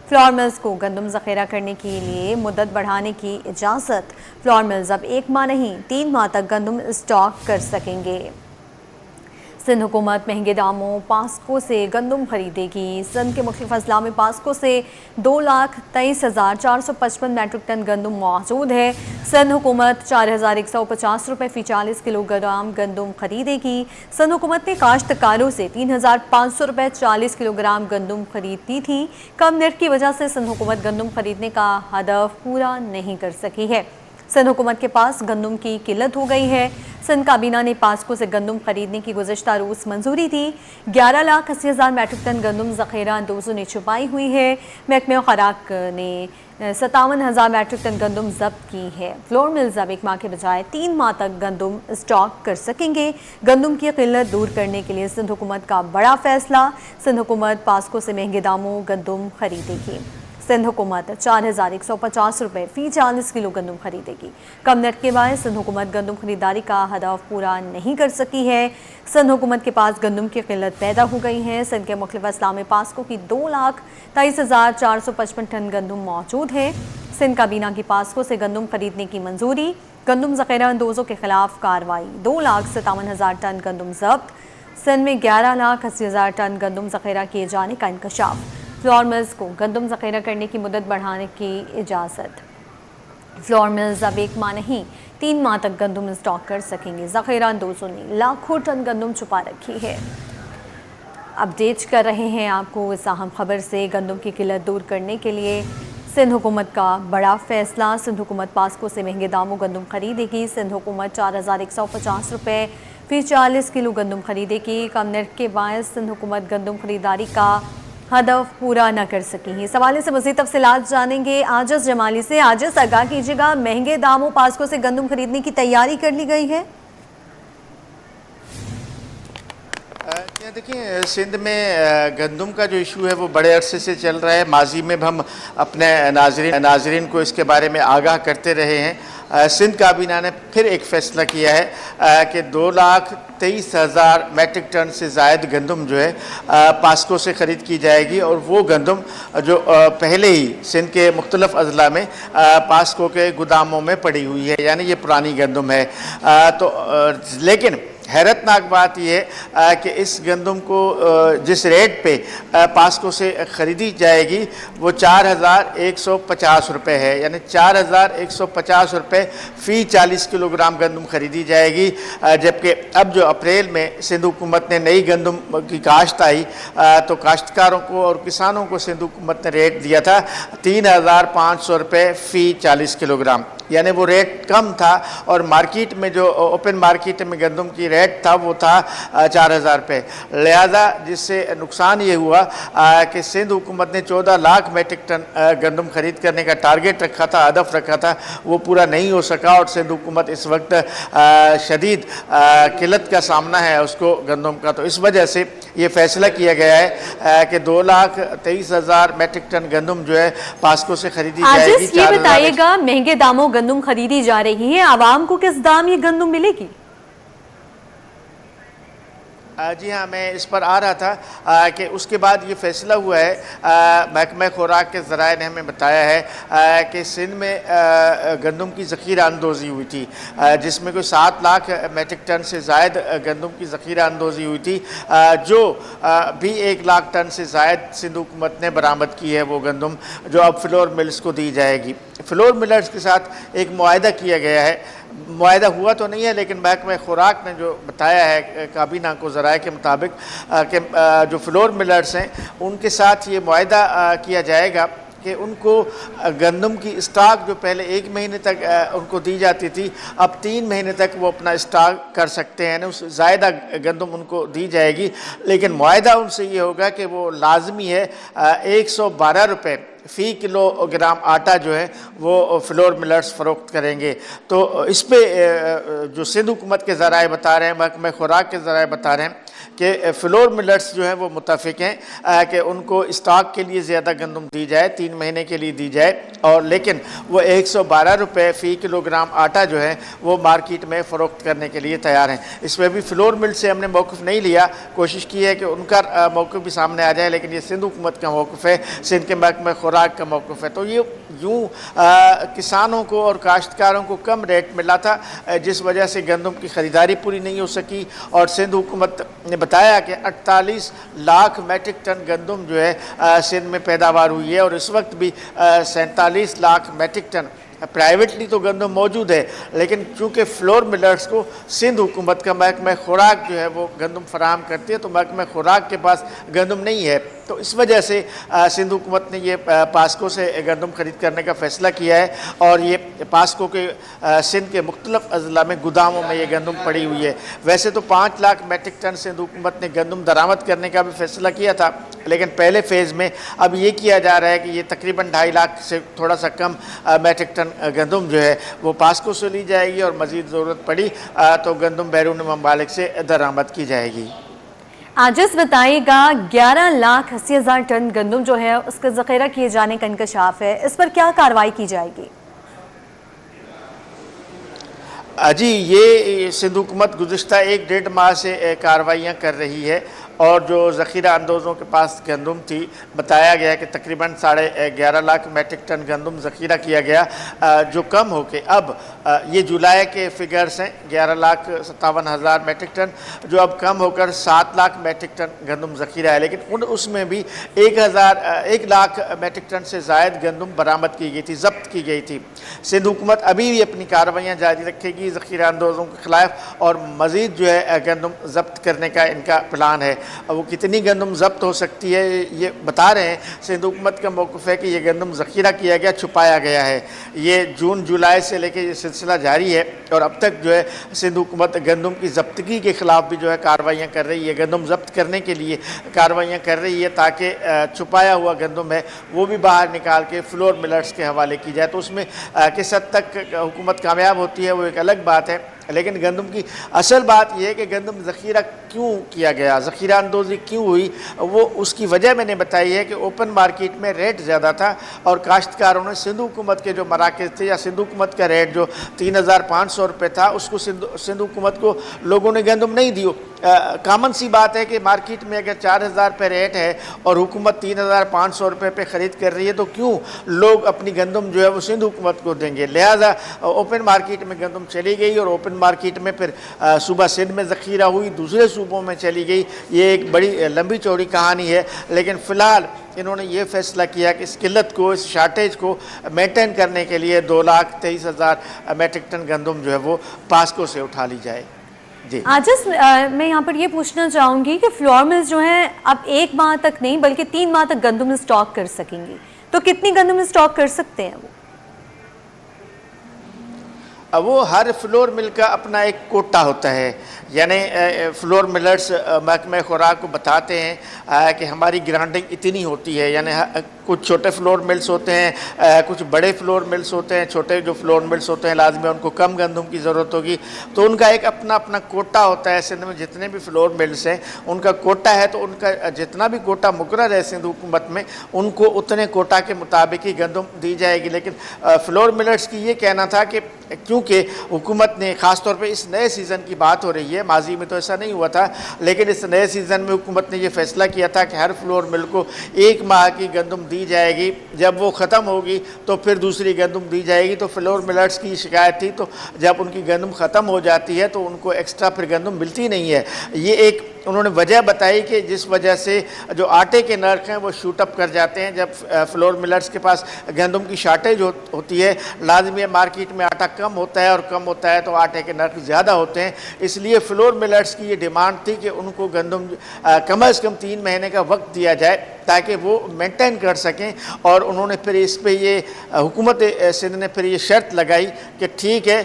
फ्लोर मिल्स को गंदम जखीरा करने के लिए मुद्दत बढ़ाने की इजाज़त। फ्लोर मिल्स अब 1 माह नहीं 3 माह तक गंदम स्टॉक कर सकेंगे। सिंध हुकूमत महंगे दामों पास्को से गंदम खरीदेगी। सिंध के मुख्तलिफ अजला में पास्को से 2,23,455 मैट्रिक टन गंदम मौजूद है। सिंध हुकूमत 4,150 रुपये फी 40 किलोग्राम गंदम खरीदेगी। सिंध हुकूमत ने काश्तकारों से 3,500 रुपये 40 किलोग्राम गंदम खरीदती थी। कम निर्ख की वजह से सिंध हुकूमत गंदम खरीदने का हदफ पूरा नहीं कर सकी है। सिंध हुकूमत के पास गंदम की किल्लत हो गई है। सिंध काबीना ने पास्को से गंदम खरीदने की गुज़िश्ता रोज़ मंजूरी थी। 11,80,000 मैट्रिक टन गंदम जखीरा अंदोजों ने छुपाई हुई है। महकमे खुराक ने 57,000 मैट्रिक टन गंदम जब्त की है। फ्लोर मिल्स अब 1 माह के बजाय 3 माह तक गंदम स्टॉक कर सकेंगे। गंदम की किल्लत दूर करने के लिए सिंध हुकूमत का बड़ा फैसला। सिंध हुकूमत पास्को से महंगे दामों गंदम खरीदेगी। सिंध हुकूमत 4,150 रुपये फी 40 किलो गंदम खरीदेगी। कम निर्ख के बाद सिंध हुकूमत गंदम खरीदारी का हदफ पूरा नहीं कर सकी है। सिंध हुकूमत के पास गंदम की किल्लत पैदा हो गई है। सिंध के मुख्तलिफ अजला में पास्को की 2,23,455 टन गंदम मौजूद है। सिंध काबीना की पास्को से गंदम खरीदने की मंजूरी। गंदम जखीरा अंदोजों के खिलाफ कार्रवाई। 2,57,000 टन गंदम जब्त। सिंध में 11,80,000 टन गंदम जखीरा किए जाने का इंकशाफ। फ्लोर मिल्स को गंदम जखीरा करने की मुद्दत बढ़ाने की इजाज़त। फ्लोर मिल्स अब 1 माह नहीं 3 माह तक गंदम स्टॉक कर सकेंगे। जखीरा अंदोजों ने लाखों टन गंदम छुपा रखी है। अपडेट कर रहे हैं आपको इस अहम खबर से। गंदम की किल्लत दूर करने के लिए सिंध हुकूमत का बड़ा फैसला। सिंध हुकूमत पास्को से महंगे दामों गंदम खरीदेगी। सिंध हुकूमत 4150 रुपये फी 40 किलो गंदम खरीदेगी। कम नर्ख के बायस सिंध हुकूमत गंदम खरीदारी का हदफ पूरा न कर सकी। इस हवाले से मज़ीद तफसीलात जानेंगे आजिज़ जमाली से। आजिज़, आगाह कीजिएगा, महंगे दामों पास्को से गंदम खरीदने की तैयारी कर ली गई है? देखिए, सिंध में गंदम का जो इशू है वो बड़े अरसे से चल रहा है। माजी में भी हम अपने नाजरीन को इसके बारे में आगाह करते रहे हैं। सिंध काबीना ने फिर एक फ़ैसला किया है कि 2,23,000 मैट्रिक टन से ज़ायद गंदम जो है पास्को से ख़रीद की जाएगी। और वो गंदम जो पहले ही सिंध के मुख्तलिफ़ अज़ला में पास्को के गोदामों में पड़ी हुई है, यानी ये पुरानी गंदम है। लेकिन हैरतनाक बात यह है कि इस गंदम को जिस रेट पे पास्को से ख़रीदी जाएगी वो 4,150 रुपये है, यानी 4,150 रुपये फ़ी 40 किलोग्राम गंदम ख़रीदी जाएगी। जबकि अब जो अप्रैल में सिंध हुकूमत ने नई गंदम की काश्त आई तो काश्तकारों को और किसानों को सिंध हुकूमत ने रेट दिया था 3,500 रुपये फ़ी 40 किलोग्राम, यानी वो रेट कम था। और मार्केट में जो ओपन मार्केट में गंदम की रेट था वो था 4,000 रुपये। लिहाजा जिससे नुकसान ये हुआ कि सिंध हुकूमत ने 14 लाख मैट्रिक टन गंदम खरीद करने का टारगेट रखा था, हदफ रखा था, वो पूरा नहीं हो सका। और सिंध हुकूमत इस वक्त शदीद किल्लत का सामना है उसको गंदम का। तो इस वजह से ये फैसला किया गया है कि 2,23,000 मैट्रिक टन गंदम जो है पास्को से खरीदी जाएगी। ये बताइएगा, महंगे दामों गंदम खरीदी जा रही है, आवाम को किस दाम ये गंदम मिलेगी? जी हाँ, मैं इस पर आ रहा था कि उसके बाद ये फैसला हुआ है। महकमा खुराक के ज़राए ने हमें बताया है कि सिंध में गंदम की ज़ख़ीरा अंदोज़ी हुई थी, जिसमें कोई 7 लाख मैट्रिक टन से ज़ायद गंदम की ज़ख़ीरा अंदोज़ी हुई थी, जो भी 1 लाख टन से ज़ायद सिंध हुकूमत ने बरामद की है वो गंदम, जो अब फ्लोर मिल्स को दी जाएगी। फ्लोर मिलर्स के साथ एक मुआहदा किया गया है। मुआहदा हुआ तो नहीं है, लेकिन महकमा खुराक ने जो बताया है काबीना को ज़राए के मुताबिक कि जो फ्लोर मिलर्स हैं उनके साथ ये मुआहदा किया जाएगा कि उनको गंदम की स्टॉक जो पहले 1 महीने तक उनको दी जाती थी, अब 3 महीने तक वो अपना स्टॉक कर सकते हैं, उस ज़्यादा गंदम उनको दी जाएगी। लेकिन मुआहदा उनसे ये होगा कि वो लाजमी है 112 रुपये फ़ी किलोग्राम आटा जो है वो फ्लोर मिलर्स फ़रोख्त करेंगे। तो इस पर जो सिंध हुकूमत के ज़राए बता रहे हैं, महकमा खुराक के ज़राए बता रहे हैं कि फ्लोर मिलर्स जो हैं वो मुत्तफ़िक हैं कि उनको स्टॉक के लिए ज़्यादा गंदम दी जाए, 3 महीने के लिए दी जाए। और लेकिन वो 112 रुपये फ़ी किलोग्राम आटा जो है वो मार्केट में फ़रोख्त करने के लिए तैयार हैं। इसमें भी फ्लोर मिल से हमने मौक़िफ़ नहीं लिया, कोशिश की है कि उनका मौक़िफ़ भी सामने आ जाए, लेकिन ये सिंध हुकूमत का मौक़िफ़ है, सिंध के महकमा खुराक का मौक़िफ़ है। तो ये यूँ किसानों को और काश्तकारों को कम रेट मिला था, जिस वजह से गंदम की ख़रीदारी पूरी नहीं हो सकी। और सिंध हुकूमत ने बताया कि 48 लाख मैट्रिक टन गंदम जो है सिंध में पैदावार हुई है, और इस वक्त भी 47 लाख मैट्रिक टन प्राइवेटली तो गंदम मौजूद है, लेकिन चूँकि फ्लोर मिलर्स को सिंध हुकूमत का महकमा खुराक जो है वो गंदम फराहम करती है, तो महकमा खुराक के पास गंदम नहीं है। तो इस वजह से सिंध हुकूमत ने ये पास्को से गंदम खरीद करने का फ़ैसला किया है। और ये पास्को के सिंध के मुख्तलिफ़ अज़ला में गोदामों में ये गंदम पड़ी हुई है। वैसे तो 5 लाख मैट्रिक टन सिंध हुकूमत ने गंदम दरामद करने का भी फ़ैसला किया था, लेकिन पहले फ़ेज़ में अब ये किया जा रहा है कि ये तकरीबन 2.5 लाख से थोड़ा सा कम मैट्रिक टन गंदम जो है वो पास्को से ली जाएगी, और मज़ीद ज़रूरत पड़ी तो गंदम बैरून ममालिक से दरामद की जाएगी। आजिज़ बताइएगा, 11,80,000 टन गंदम जो है उसका ज़ख़ीरा किए जाने का इंकशाफ है, इस पर क्या कार्रवाई की जाएगी? जी, ये सिंध हुकूमत गुज़िश्ता 1-1.5 माह से कार्रवाइयाँ कर रही है, और जो ज़ख़ीरा अंदोज़ों के पास गंदम थी, बताया गया कि तकरीबन 11.5 लाख मैट्रिक टन गंदम ज़ख़ीरा किया गया, जो कम होके अब ये जुलाई के फिगर्स हैं 11,57,000 मैट्रिक टन, जो अब कम होकर 7 लाख मैट्रिक टन गंदम ज़ख़ीरा है। लेकिन उसमें भी 1 लाख मैट्रिक टन से ज़ायद गंदम बरामद की गई थी, ज़ब्त की गई थी। सिंध हुकूमत अभी भी अपनी कार्रवाइयाँ जारी रखेगी ज़ख़ीरा अंदोज़ों के ख़िलाफ़, और मज़ीद जो है गंदम ज़ब्त करने का इनका प्लान है। वो कितनी गंदम जब्त हो सकती है ये बता रहे हैं। सिंध हुकूमत का मौक़िफ़ है कि ये गंदम ज़ख़ीरा किया गया, छुपाया गया है। ये जून जुलाई से लेकर ये सिलसिला जारी है और अब तक जो है सिंध हुकूमत गंदम की ज़ब्तगी के ख़िलाफ़ भी जो है कार्रवाइयाँ कर रही है, गंदम जब्त करने के लिए कार्रवाइयाँ कर रही है ताकि छुपाया हुआ गंदम है वो भी बाहर निकाल के फ्लोर मिलर्स के हवाले की जाए। तो उसमें किस हद तक हुकूमत कामयाब होती है वो एक अलग बात है, लेकिन गंदम की असल बात यह है कि गंदम ज़ख़ीरा क्यों किया गया, ज़ख़ीरा अंदोज़ी क्यों हुई, वो उसकी वजह मैंने बताई है कि ओपन मार्केट में रेट ज़्यादा था और काश्तकारों ने सिंध हुकूमत के जो मराकज़ थे या सिंध हुकूमत का रेट जो 3500 रुपये था उसको सिंध हुकूमत को लोगों ने गंदम नहीं दी। कामन सी बात है कि मार्केट में अगर 4000 रुपये रेट है और हुकूमत 3500 रुपये पे ख़रीद कर रही है तो क्यों लोग अपनी गंदम जो है वो सिंध हुकूमत को देंगे। लिहाजा ओपन मार्केट में गंदम चली गई और ओपन मार्केट में फिर सूबा सिंध में ज़ख़ीरा हुई, दूसरे सूबों में चली गई। ये एक बड़ी लंबी चौड़ी कहानी है, लेकिन फ़िलहाल इन्होंने ये फ़ैसला किया कि इस किल्लत को, इस शार्टेज को मेंटेन करने के लिए 2,23,000 मेट्रिक टन गंदम जो है वो पास्को से उठा ली जाए। जी आजिज़, मैं यहाँ पर ये पूछना चाहूँगी कि फ्लोर मिल्स जो हैं अब 1 माह तक नहीं बल्कि 3 माह तक गंदम स्टॉक कर सकेंगी, तो कितनी गंदम स्टॉक कर सकते हैं वो हर फ्लोर मिल का अपना एक कोटा होता है, यानी फ्लोर मिलर्स महकमे खुराक को बताते हैं कि हमारी ग्राइंडिंग इतनी होती है, यानी कुछ छोटे फ्लोर मिल्स होते हैं, कुछ बड़े फ्लोर मिल्स होते हैं। छोटे जो फ्लोर मिल्स होते हैं लाजमी उनको कम गंदम की ज़रूरत होगी, तो उनका एक अपना अपना कोटा होता है। सिंध में जितने भी फ्लोर मिल्स हैं उनका कोटा है, तो उनका जितना भी कोटा मुकर्रर है सिंध हुकूमत में उनको उतने कोटा के मुताबिक ही गंदम दी जाएगी। लेकिन फ्लोर मिलर्स की ये कहना था कि क्योंकि हुकूमत ने ख़ास तौर पे इस नए सीज़न की बात हो रही है, माजी में तो ऐसा नहीं हुआ था, लेकिन इस नए सीज़न में हुकूमत ने यह फ़ैसला किया था कि हर फ्लोर मिल को 1 माह की गंदम दी जाएगी, जब वो ख़त्म होगी तो फिर दूसरी गंदम दी जाएगी। तो फ्लोर मिलर्स की शिकायत थी, तो जब उनकी गंदम ख़त्म हो जाती है तो उनको एक्स्ट्रा फिर गंदम मिलती नहीं है। ये एक उन्होंने वजह बताई कि जिस वजह से जो आटे के नर्ख हैं वो शूट अप कर जाते हैं जब फ्लोर मिलर्स के पास गंदम की शार्टेज होती है। लाजमी है मार्केट में आटा कम होता है और कम होता है तो आटे के नर्ख ज़्यादा होते हैं, इसलिए फ्लोर मिलर्स की ये डिमांड थी कि उनको गंदम कम अज़ कम 3 महीने का वक्त दिया जाए ताकि वो मेंटेन कर सकें। और उन्होंने फिर इस पे ये हुकूमत सिंध ने फिर ये शर्त लगाई कि ठीक है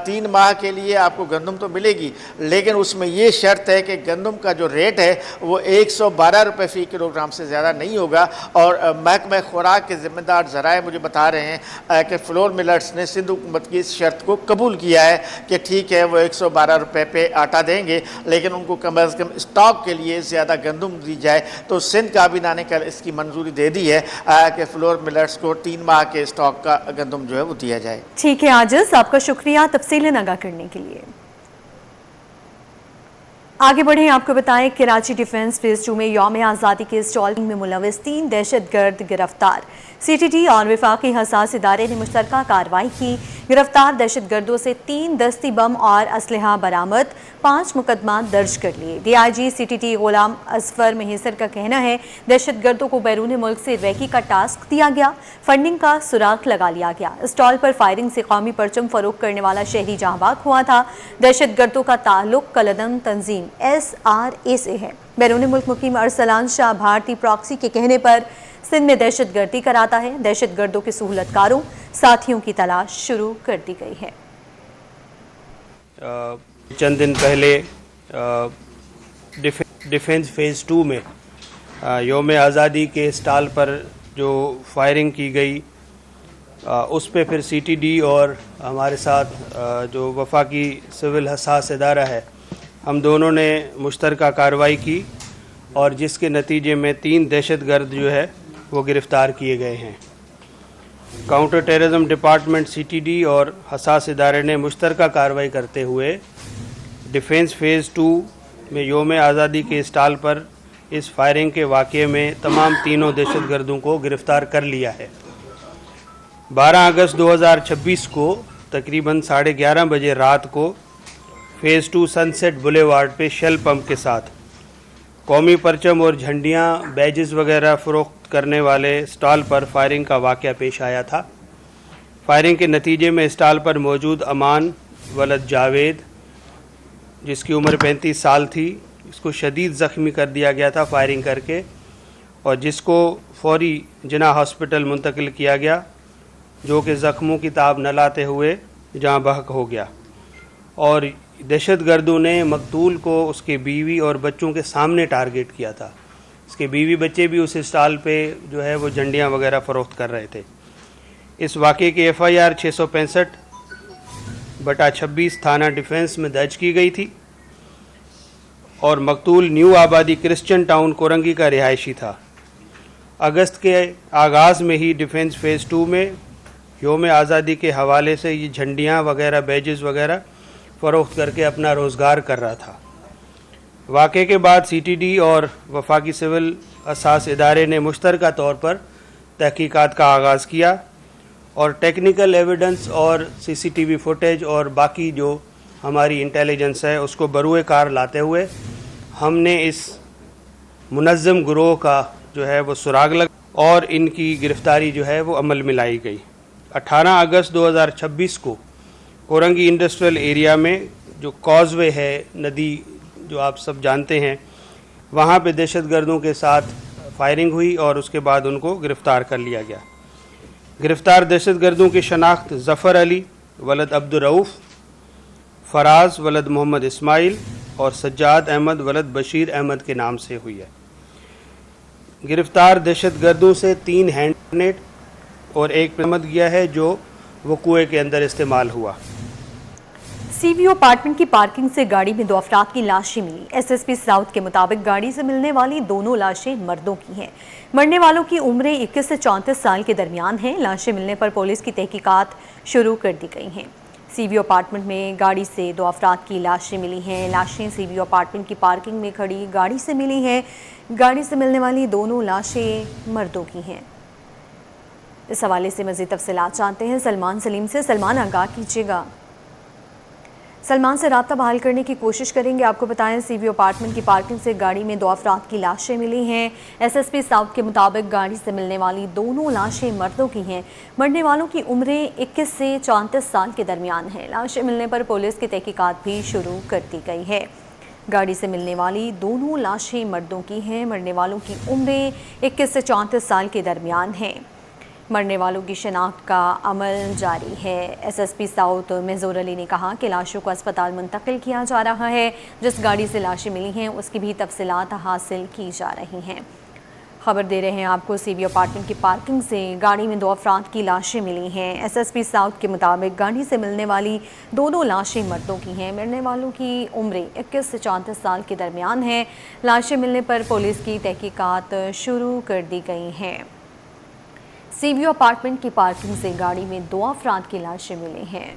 3 माह के लिए आपको गंदम तो मिलेगी, लेकिन उसमें ये शर्त है कि गंदम का जो रेट है वो 112 रुपये फ़ी किलोग्राम से ज़्यादा नहीं होगा। और महकमा खुराक के ज़िम्मेदार ज़राए मुझे बता रहे हैं कि फ्लोर मिलर्स ने सिंध हुकूमत की इस शर्त को कबूल किया है कि ठीक है वो 112 रुपये पे आटा देंगे, लेकिन उनको कम अज़ कम स्टॉक के लिए ज़्यादा गंदम दी जाए। तो सिंध काबीना ने कल इसकी मंजूरी दे दी है कि फ्लोर मिलर्स को 3 माह के स्टॉक का गंदम जो है वो दिया जाए। ठीक है आजिज़, आपका शुक्रिया तफसीलें आगाह करने के लिए। आगे बढ़ें, आपको बताएं कराची डिफेंस फेज़ 2 में यौम आज़ादी के स्टॉलिंग में मुलविस 3 दहशतगर्द गिरफ्तार। CTT और वफाकी हसास इदारे ने मुश्तरका कार्रवाई की। गिरफ्तार दहशतगर्दों से 3 दस्ती बम और असलहा बरामद, 5 मुकदमा दर्ज कर लिए। DIG CTT गुलाम असफर मेहसर का कहना है दहशतगर्दों को बैरून मुल्क से रैकी का टास्क दिया गया, फंडिंग का सुराख लगा लिया गया। स्टॉल पर फायरिंग से कौमी परचम फरोख करने वाला शहरी जहां हुआ था। दहशतगर्दों का ताल्लुक कलदम तंजीम SRA से है। बैरून मुल्क मुकीम अरसलान शाह भारती प्रॉक्सी के कहने पर सिंध में दहशतगर्दी कराता है। दहशतगर्दों के सहूलतकारों साथियों की तलाश शुरू कर दी गई है। चंद दिन पहले डिफेंस फेज़ 2 में यौम आज़ादी के स्टॉल पर जो फायरिंग की गई उस पे फिर CTD और हमारे साथ जो वफाकी सिविल हसास इदारा है हम दोनों ने मुश्तरका कार्रवाई की और जिसके नतीजे में 3 दहशतगर्द जो है वो गिरफ़्तार किए गए हैं। काउंटर टेररिज्म डिपार्टमेंट CTD और हसास इदारे ने मुश्तरका कार्रवाई करते हुए डिफेंस फेज़ 2 में यौम आज़ादी के स्टॉल पर इस फायरिंग के वाक़े में तमाम तीनों दहशतगर्दों को गिरफ़्तार कर लिया है। 12 अगस्त 2026 को तकरीबन 11:30 बजे रात को फेज़ 2 सनसेट बुलेवार्ड पे शेल पंप के साथ कौमी परचम और झंडियाँ बैजेस वगैरह फ़रोख्त करने वाले स्टॉल पर फायरिंग का वाक़या पेश आया था। फायरिंग के नतीजे में स्टॉल पर मौजूद अमान वलद जावेद जिसकी उम्र 35 साल थी इसको शदीद ज़ख्मी कर दिया गया था फायरिंग करके, और जिसको फौरी जिना हॉस्पिटल मुंतकिल किया गया, जो कि ज़ख्मों की ताब न लाते हुए जहाँ बहक हो गया। और दहशतगर्दों ने मकतूल को उसके बीवी और बच्चों के सामने टारगेट किया था। इसके बीवी बच्चे भी उस स्टॉल पे जो है वो झंडियाँ वगैरह फ़रोख्त कर रहे थे। इस वाक़े की FIR 665/26 थाना डिफेंस में दर्ज की गई थी और मकतूल न्यू आबादी क्रिश्चियन टाउन कोरंगी का रिहायशी था। अगस्त के आगाज़ में ही डिफेंस फ़ेज़ 2 में योम आज़ादी के हवाले से ये झंडियाँ वगैरह बैजेस वगैरह फ़रोख्त करके अपना रोज़गार कर रहा था। वाक़े के बाद CTD और वफाकी सिविल असास इदारे ने मुश्तरका तौर पर तहकीकात का आगाज़ किया और टेक्निकल एविडेंस और CCTV फुटेज और बाकी जो हमारी इंटेलिजेंस है उसको बरूए कार लाते हुए हमने इस मुनज़्ज़म गिरोह का जो है वो सुराग लगा और इनकी गिरफ़्तारी जो है वो अमल में लाई गई। 18 अगस्त 2026 को कोरंगी इंडस्ट्रियल एरिया में जो कॉजवे है, नदी जो आप सब जानते हैं, वहाँ पे दहशतगर्दों के साथ फायरिंग हुई और उसके बाद उनको गिरफ़्तार कर लिया गया। गिरफ़्तार दहशतगर्दों की शनाख्त ज़फ़र अली वलद अब्दुल रऊफ़, फ़राज़ वलद मोहम्मद इस्माइल और सज्जाद अहमद वलद बशीर अहमद के नाम से हुई है। गिरफ़्तार दहशतगर्दों से 3 हैंड ग्रेनेड और एक बरामद किया है जो वो कुएं के अंदर इस्तेमाल हुआ। CVO अपार्टमेंट की पार्किंग से गाड़ी में 2 अफराद की लाशें मिली। SSP साउथ के मुताबिक गाड़ी से मिलने वाली दोनों लाशें मर्दों की हैं। मरने वालों की उम्रें 21 से 34 साल के दरमियान हैं। लाशें मिलने पर पुलिस की तहकीकात शुरू कर दी गई हैं। CVO अपार्टमेंट में गाड़ी से 2 अफराद की लाशें मिली हैं। लाशें CVO अपार्टमेंट की पार्किंग में खड़ी गाड़ी से मिली हैं। गाड़ी से मिलने वाली दोनों लाशें मर्दों की हैं। इस हवाले से मज़ीद तफसीलात जानते हैं सलमान सलीम से। सलमान, आगाह कीजिएगा। सलमान से राब्ता बहाल करने की कोशिश करेंगे। आपको बताएं, CVO अपार्टमेंट की पार्किंग से गाड़ी में 2 अफराद की लाशें मिली हैं। SSP साउथ के मुताबिक गाड़ी से मिलने वाली दोनों लाशें मर्दों की हैं। मरने वालों की उम्रें 21 से 34 साल के दरमियान हैं। लाशें मिलने पर पुलिस की तहकीकात भी शुरू कर दी गई है। गाड़ी से मिलने वाली दोनों लाशें मर्दों की हैं। मरने वालों की उम्रें 21 से 34 साल के दरमियान हैं। मरने वालों की शनाख्त का अमल जारी है। SSP साउथ मेहजूर अली ने कहा कि लाशों को अस्पताल मुंतकिल किया जा रहा है। जिस गाड़ी से लाशें मिली हैं उसकी भी तफसीलात हासिल की जा रही हैं। खबर दे रहे हैं आपको, CVO अपार्टमेंट की पार्किंग से गाड़ी में 2 अफराद की लाशें मिली हैं। SSP साउथ के मुताबिक गाड़ी से मिलने वाली दोनों लाशें मर्दों की हैं। मरने वालों की उम्रें 21 से 34 साल के दरमियान हैं। लाशें मिलने पर पुलिस की तहकीकात शुरू कर दी गई हैं। CVO अपार्टमेंट की पार्किंग से गाड़ी में 2 अफराद की लाशें मिली हैं।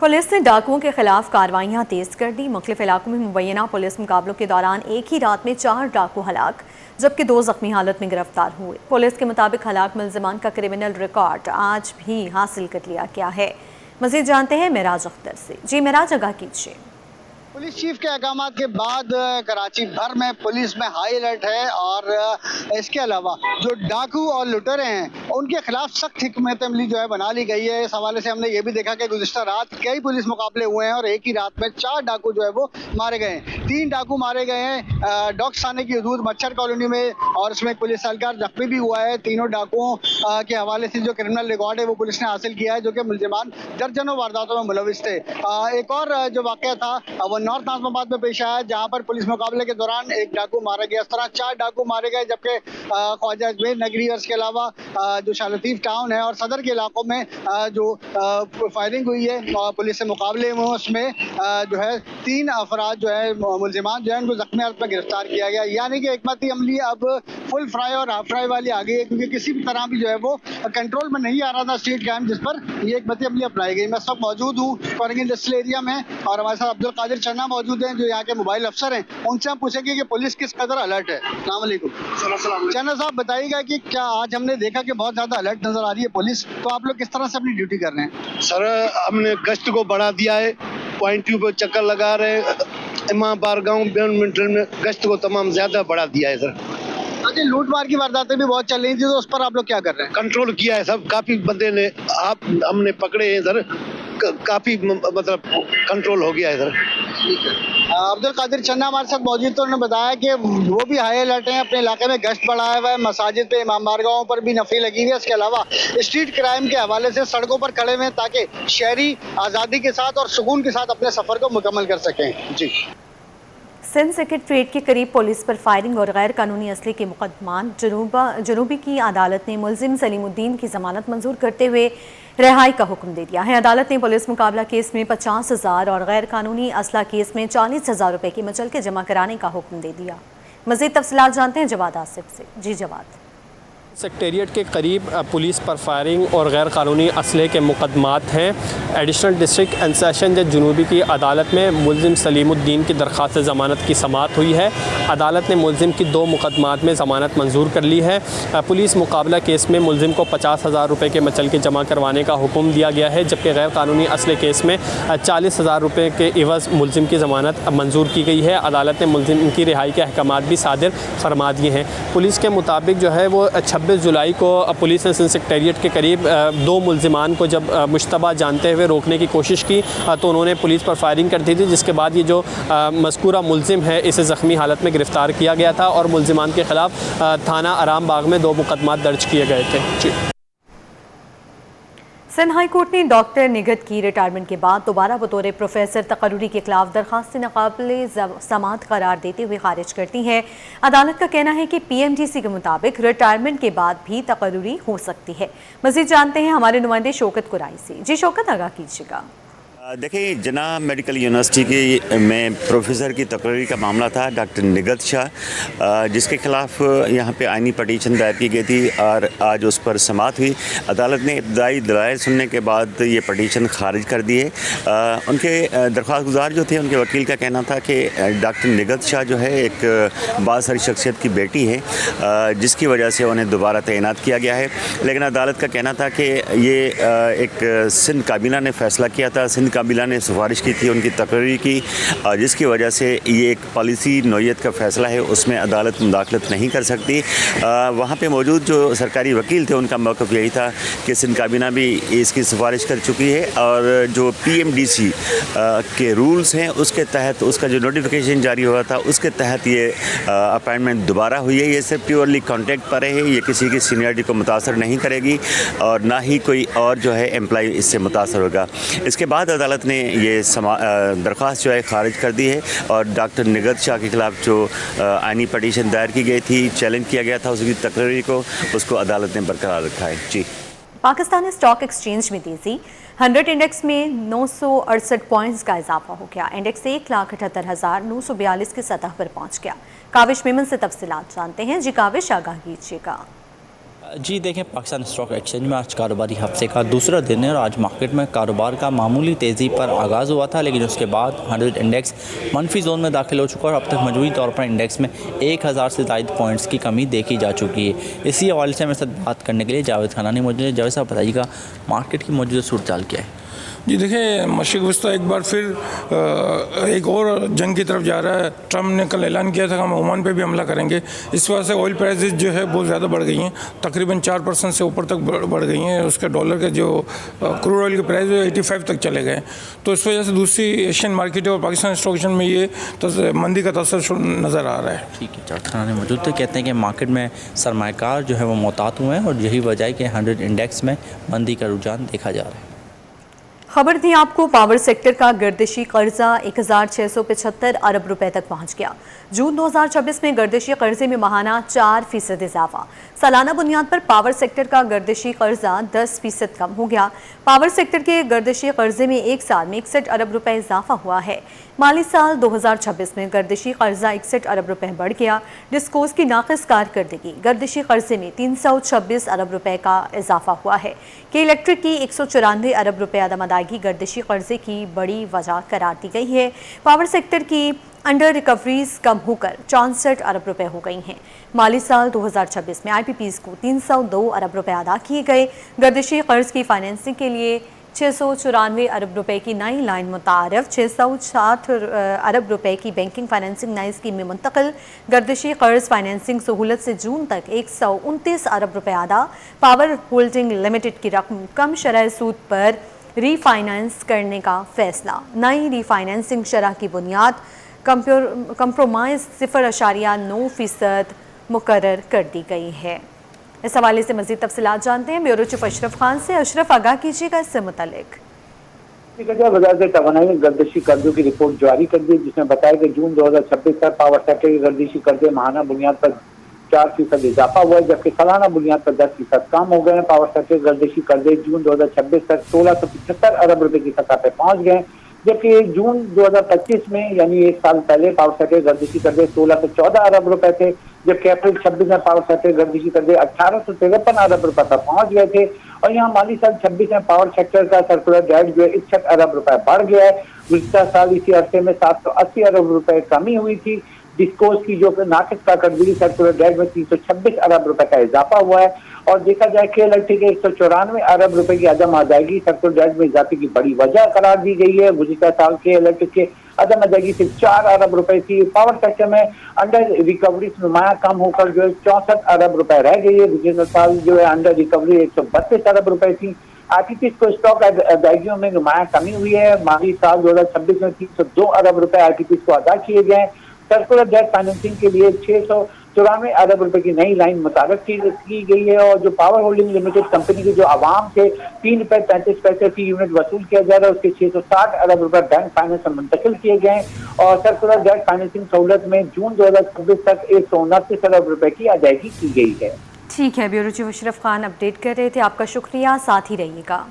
पुलिस ने डाकुओं के खिलाफ कार्रवाइयां तेज कर दी। मुख्तलिफ इलाकों में मुबैना पुलिस मुकाबलों के दौरान एक ही रात में 4 डाकू हलाक जबकि 2 जख्मी हालत में गिरफ्तार हुए। पुलिस के मुताबिक हलाक मुलजमान का क्रिमिनल रिकॉर्ड आज भी हासिल कर लिया गया है। मज़ीद जानते हैं मेराज अख्तर से। जी मेराज, आगाह कीजिए। पुलिस चीफ के अहकाम के बाद कराची भर में पुलिस में हाई अलर्ट है और इसके अलावा जो डाकू और लुटेरे हैं उनके खिलाफ सख्त हिकमत अमली जो है बना ली गई है। इस हवाले से हमने ये भी देखा कि गुज़िश्ता रात कई पुलिस मुकाबले हुए हैं और एक ही रात में 4 डाकू जो है वो मारे गए हैं। 3 डाकू मारे गए हैं डॉक्स थाने की हदूद मच्छर कॉलोनी में और उसमें एक पुलिस एहलकार जख्मी भी हुआ है। तीनों डाकुओं के हवाले से जो क्रिमिनल रिकॉर्ड है वो पुलिस ने हासिल किया है, जो कि मुलजिमान दर्जनों वारदातों में मुलविस थे। एक और जो वाक़या था वो नॉर्थ नाज़िमाबाद में पेश आया, जहां पर पुलिस मुकाबले के दौरान एक डाकू मारा गया। इस तरह 4 डाकू मारे गए, जबकि ख्वाजा अजमेर नगरी और इसके अलावा जो शालतीफ टाउन है और सदर के इलाकों में जो फायरिंग हुई है पुलिस से मुकाबले में, उसमें जो है 3 अफराद जो है मुलजिमान जो है उनको ज़ख्मी हालत में गिरफ्तार किया गया। यानी कि हिकमत अमली अब फुल फ्राई और हाफ फ्राई वाली आ गई है, क्योंकि किसी भी तरह भी जो है वो कंट्रोल में नहीं आ रहा था स्ट्रीट क्राइम, जिस पर ये हिकमत अमली अपनाई गई। मैं सब मौजूद हूँ कोरंगी इंडस्ट्रियल एरिया में और हमारे साथ अब्दुल कादिर चन्ना मौजूद हैं जो यहाँ के मोबाइल अफसर हैं। उनसे हम पूछेंगे कि पुलिस किस कदर अलर्ट है। अस्सलाम वालेकुम। चन्ना साहब, बताइएगा कि क्या आज हमने देखा कि बहुत ज़्यादा अलर्ट नज़र आ रही है पुलिस, तो आप लोग किस तरह से अपनी ड्यूटी कर रहे हैं? सर, हमने गश्त को बढ़ा दिया है, पॉइंट 2 पर चक्कर लगा रहे हैं, इमाम बारगाह में गश्त को तमाम ज़्यादा बढ़ा दिया है सर। अच्छा, लूट मार की वारदातें भी बहुत चल रही थी, तो उस पर आप लोग क्या कर रहे हैं? कंट्रोल किया है सब, काफ़ी बंदे ने हमने पकड़े हैं सर, काफ़ी मतलब कंट्रोल हो गया है इधर। अब्दुल कादिर चन्ना हमारे साथ मौजूद थे, उन्होंने बताया कि वो भी हाई अलर्ट हैं, अपने इलाके में गश्त बढ़ाया हुआ है, मसाजिद पे इमाम बारगाहों पर भी नफरी लगी हुई है। इसके अलावा स्ट्रीट क्राइम के हवाले से सड़कों पर खड़े हुए हैं ताकि शहरी आज़ादी के साथ और सुकून के साथ अपने सफ़र को मुकम्मल कर सकें। जी। सिंध सेक्रेटरीट के करीब पुलिस पर फायरिंग और गैर कानूनी असले के मुकदमात। जनूबी की अदालत ने मुलजिम सलीमुद्दीन की जमानत मंजूर करते हुए रिहाई का हुक्म दे दिया है। अदालत ने पुलिस मुकाबला केस में 50,000 और गैर कानूनी असला केस में 40,000 रुपए की मचल के जमा कराने का हुक्म दे दिया। मजीद तफसीलात जानते हैं जवाद आसिफ से। जी जवाद। सेक्रेटेरिएट के करीब पुलिस पर फायरिंग और गैर कानूनी असले के मुकदमात हैं। एडिशनल डिस्ट्रिक्ट एंड सेशन जज जनूबी की अदालत में मुलजिम सलीमुद्दीन की दरख्वास्त ज़मानत की समाअत हुई है। अदालत ने मुलजिम की 2 मुकदमात में ज़मानत मंजूर कर ली है। पुलिस मुकाबला केस में मुलजिम को 50,000 रुपये के मचल के जमा करवाने का हुक्म दिया गया है, जबकि गैर कानूनी असले केस में 40,000 रुपये के इवज़ मुलजिम की ज़मानत मंजूर की गई है। अदालत ने मुलजिम की रिहाई के अहकामात भी सादिर फरमा दिए हैं। पुलिस के मुताबिक जो है वो 26 जुलाई को पुलिस ने सिंध सेक्रेटेरिएट के करीब 2 मुलजिमान को जब मुश्तबा जानते हुए रोकने की कोशिश की तो उन्होंने पुलिस पर फायरिंग कर दी थी, जिसके बाद ये जो मज़कूरा मुलजिम है इसे ज़ख्मी हालत में गिरफ़्तार किया गया था और मुलजिमान के ख़िलाफ़ थाना आराम बाग में 2 मुकदमात दर्ज किए गए थे। जी। सिंध हाई कोर्ट ने डॉक्टर निगत की रिटायरमेंट के बाद दोबारा बतौर प्रोफेसर तकर्रुरी के खिलाफ दरखास्त नाकाबिल समाअत करार देते हुए खारिज करती है। अदालत का कहना है कि PMDC के मुताबिक रिटायरमेंट के बाद भी तकर्रुरी हो सकती है। मज़ीद जानते हैं हमारे नुमाइंदे शौकत कुराई से। जी शौकत, आगाह कीजिएगा। देखिए, जना मेडिकल यूनिवर्सिटी की में प्रोफेसर की तकरीर का मामला था डॉक्टर निगत शाह, जिसके खिलाफ यहाँ पे आइनी पटिशन दायर की गई थी और आज उस पर समाअत हुई। अदालत ने इब्तदाई दलाइल सुनने के बाद ये पटिशन खारिज कर दी है। उनके दरख्वास्त गुजार जो थे उनके वकील का कहना था कि डॉक्टर निगत शाह जो है एक बासरी शख्सियत की बेटी है, जिसकी वजह से उन्हें दोबारा तैनात किया गया है। लेकिन अदालत का कहना था कि ये एक सिंध काबीना ने फ़ैसला किया था, सिंध काबीना ने सिफारिश की थी उनकी तकरीर की, जिसकी वजह से ये एक पॉलिसी नौयत का फ़ैसला है, उसमें अदालत मुदाखलत नहीं कर सकती। वहाँ पे मौजूद जो सरकारी वकील थे उनका मौक़िफ़ यही था कि सिंध काबीना भी इसकी सिफारिश कर चुकी है और जो PMDC के रूल्स हैं उसके तहत उसका जो नोटिफिकेशन जारी हुआ था उसके तहत ये अपॉइंटमेंट दोबारा हुई है। ये सिर्फ प्योरली कॉन्ट्रैक्ट पर है, ये किसी की सीनियरिटी को मुतासर नहीं करेगी और ना ही कोई और जो है एम्प्लॉय इससे मुतासर होगा। इसके बाद अदालत ने ये दरख्वास्त जो है खारिज कर दी है और डॉक्टर निगत शाह के खिलाफ जो आइनी पटिशन दायर की गई थी, चैलेंज किया गया था उसकी तकरीर को, उसको अदालत ने बरकरार रखा है। जी। पाकिस्तान स्टॉक एक्सचेंज में तेजी, 100 इंडेक्स में 968 पॉइंट्स का इजाफा हो गया। इंडेक्स 1,78,942 की सतह पर पहुंच गया। काविश मेमन से तफसीलात जानते हैं। जी काविश, आगाह कीजिएगा। जी देखें, पाकिस्तान स्टॉक एक्सचेंज में आज कारोबारी हफ्ते का दूसरा दिन है और आज मार्केट में कारोबार का मामूली तेज़ी पर आगाज़ हुआ था, लेकिन उसके बाद 100 इंडेक्स मनफी जोन में दाखिल हो चुका और अब तक मजमूई तौर पर इंडेक्स में 1000 से ज़ायद पॉइंट्स की कमी देखी जा चुकी है। इसी हवाले से मेरे साथ बात करने के लिए जावेद खानानी मौजूद है। जावेद साहब, बताइएगा मार्केट की मौजूदा सूरत हाल क्या है? जी देखिए, मशरिक़ वस्ता एक बार फिर एक और जंग की तरफ जा रहा है। ट्रम्प ने कल ऐलान किया था कि हम ओमान पे भी हमला करेंगे। इस वजह से ऑयल प्राइसेस जो है बहुत ज़्यादा बढ़ गई हैं, तकरीबन 4% से ऊपर तक बढ़ गई हैं। उसके डॉलर के जो क्रूड ऑयल के प्राइस 85 तक चले गए। तो इस वजह से दूसरी एशियन मार्केट और पाकिस्तान स्टॉक एक्सचेंज में ये मंदी का तसर नज़र आ रहा है। ठीक है, जावेद खानानी मौजूद थे। कहते हैं कि मार्केट में सरमायाकार जो है वो मोहतात हुए हैं और यही वजह है कि 100 इंडेक्स में मंदी का रुझान देखा जा रहा है। खबर थी आपको, पावर सेक्टर का गर्दिशी कर्जा 1675 अरब रुपए तक पहुंच गया। जून 2026 में गर्दिशी कर्जे में माहाना 4% इजाफा। सालाना बुनियाद पर पावर सेक्टर का गर्दिशी कर्जा 10% कम हो गया। पावर सेक्टर के गर्दिशी कर्जे में एक साल में 61 अरब रुपए इजाफा हुआ है। माली साल 2026 में गर्दिशी कर्जा 61 अरब रुपए बढ़ गया। डिस्कोस की नाक़िस कारकर्दगी गर्दिशी कर्जे में 326 अरब रुपए का इजाफा हुआ है। के इलेक्ट्रिक की 194 अरब रुपए अदम अदायगी गर्दिशी कर्जे की बड़ी वजह करार दी गई है। पावर सेक्टर की अंडर रिकवरीज कम होकर 64 अरब रुपए हो गई हैं। माली साल 2026 में IPPs को 302 अरब रुपए अदा किए गए। गर्दिशी कर्ज की फाइनेंसिंग के लिए 694 अरब रुपए की नई लाइन मुतारफ, 660 अरब रुपए की बैंकिंग फाइनेंसिंग नई स्कीम में मुंतकिल। गर्दिशी कर्ज फाइनेंसिंग सहूलत से जून तक 129 अरब रुपए अदा। पावर होल्डिंग लिमिटेड की रकम कम शरह सूद पर रीफाइनेंस करने का फैसला। नई रीफाइनेंसिंग शरह की बुनियाद कंप्रोमाइज 0.9% मुकर्रर कर दी गई है। इस हवाले से मजीद तफसीलात जानते हैं ब्यूरो चीफ अशरफ खान से। अशरफ, आगाह कीजिएगा इससे मुतालिक। वज़ारत तवानाई ने गर्दिशी कर्जों की रिपोर्ट जारी कर दी, जिसमें बताया कि जून 2026 तक पावर सेक्टर के गर्दिशी कर्जे माहाना बुनियाद पर 4% इजाफा हुआ है, जबकि सालाना बुनियाद पर 10% कम हो गए हैं। पावर सेक्टर के गर्दिशी कर्जे जून 2026 तक 1675 अरब रुपए की सतह पर पहुंच गए, जबकि जून 2025 में यानी एक साल पहले पावर सेक्टर के गर्दिशी कर्जे 1614 अरब रुपए थे, जबकि अप्रैल 26 में पावर सेक्टर के गर्दिशी कर्जे 1853 अरब रुपए तक पहुंच गए थे। और यहाँ माली साल 26 में पावर सेक्टर का सर्कुलर डेट जो है 61 अरब रुपए बढ़ गया है। गुज़िश्ता साल इसी अरसे में 780 अरब रुपए कमी हुई थी। डिस्कोस की जो नाकिस का कदरी सर्कुलर डेट में 326 अरब रुपए का इजाफा हुआ है। और देखा जाए KLLT के 194 अरब रुपए की अदम अदायगी सर्कुलर डेट में इजाफे की बड़ी वजह करार दी गई है। गुज़िश्ता साल KLLT के अदम अदायगी सिर्फ 4 अरब रुपए थी। पावर सेक्टर में अंडर रिकवरी नुमाया कम होकर जो है 64 अरब रुपए रह गई है। गुज़िश्ता साल जो है अंडर रिकवरी 132 अरब रुपए थी। IPPs को स्टॉक अदायगियों में नुमाया कमी हुई है। माली साल 2026 में 302 अरब रुपए IPPs को अदा किए गए। सर्कुलर डेट फाइनेंसिंग के लिए 694 अरब रुपए की नई लाइन मुताबिक की गई है। और जो पावर होल्डिंग लिमिटेड कंपनी की जो आवाम से 3 रुपए 35 पैसे फी यूनिट वसूल किया जा रहा है, उसके 660 अरब रुपए बैंक फाइनेंस में मुंतकिल किए गए। और सर्कुलर डेट फाइनेंसिंग सहूलत में जून 2026 तक 129 अरब रुपए की अदायगी की गई है। ठीक है, bureau chief Ashraf Khan update कर रहे थे, आपका शुक्रिया, साथ ही रहिएगा।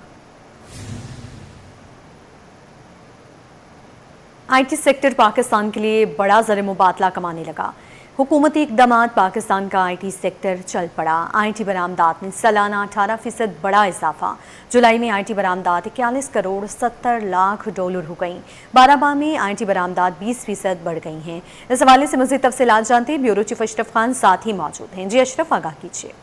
IT सेक्टर पाकिस्तान के लिए बड़ा ज़र मुबादला कमाने लगा। हुकूमती इक़दामात पाकिस्तान का IT सेक्टर चल पड़ा। IT बरामदात में सालाना 18% बड़ा इजाफा। जुलाई में IT बरामदात 41 करोड़ 70 लाख डॉलर हो गई। 12 माह में IT बरामदात 20% बढ़ गई हैं। इस हवाले से मज़ीद तफसीलात जानते हैं ब्यूरो चीफ अशरफ खान साथ ही मौजूद हैं। जी अशरफ, आगाह कीजिए।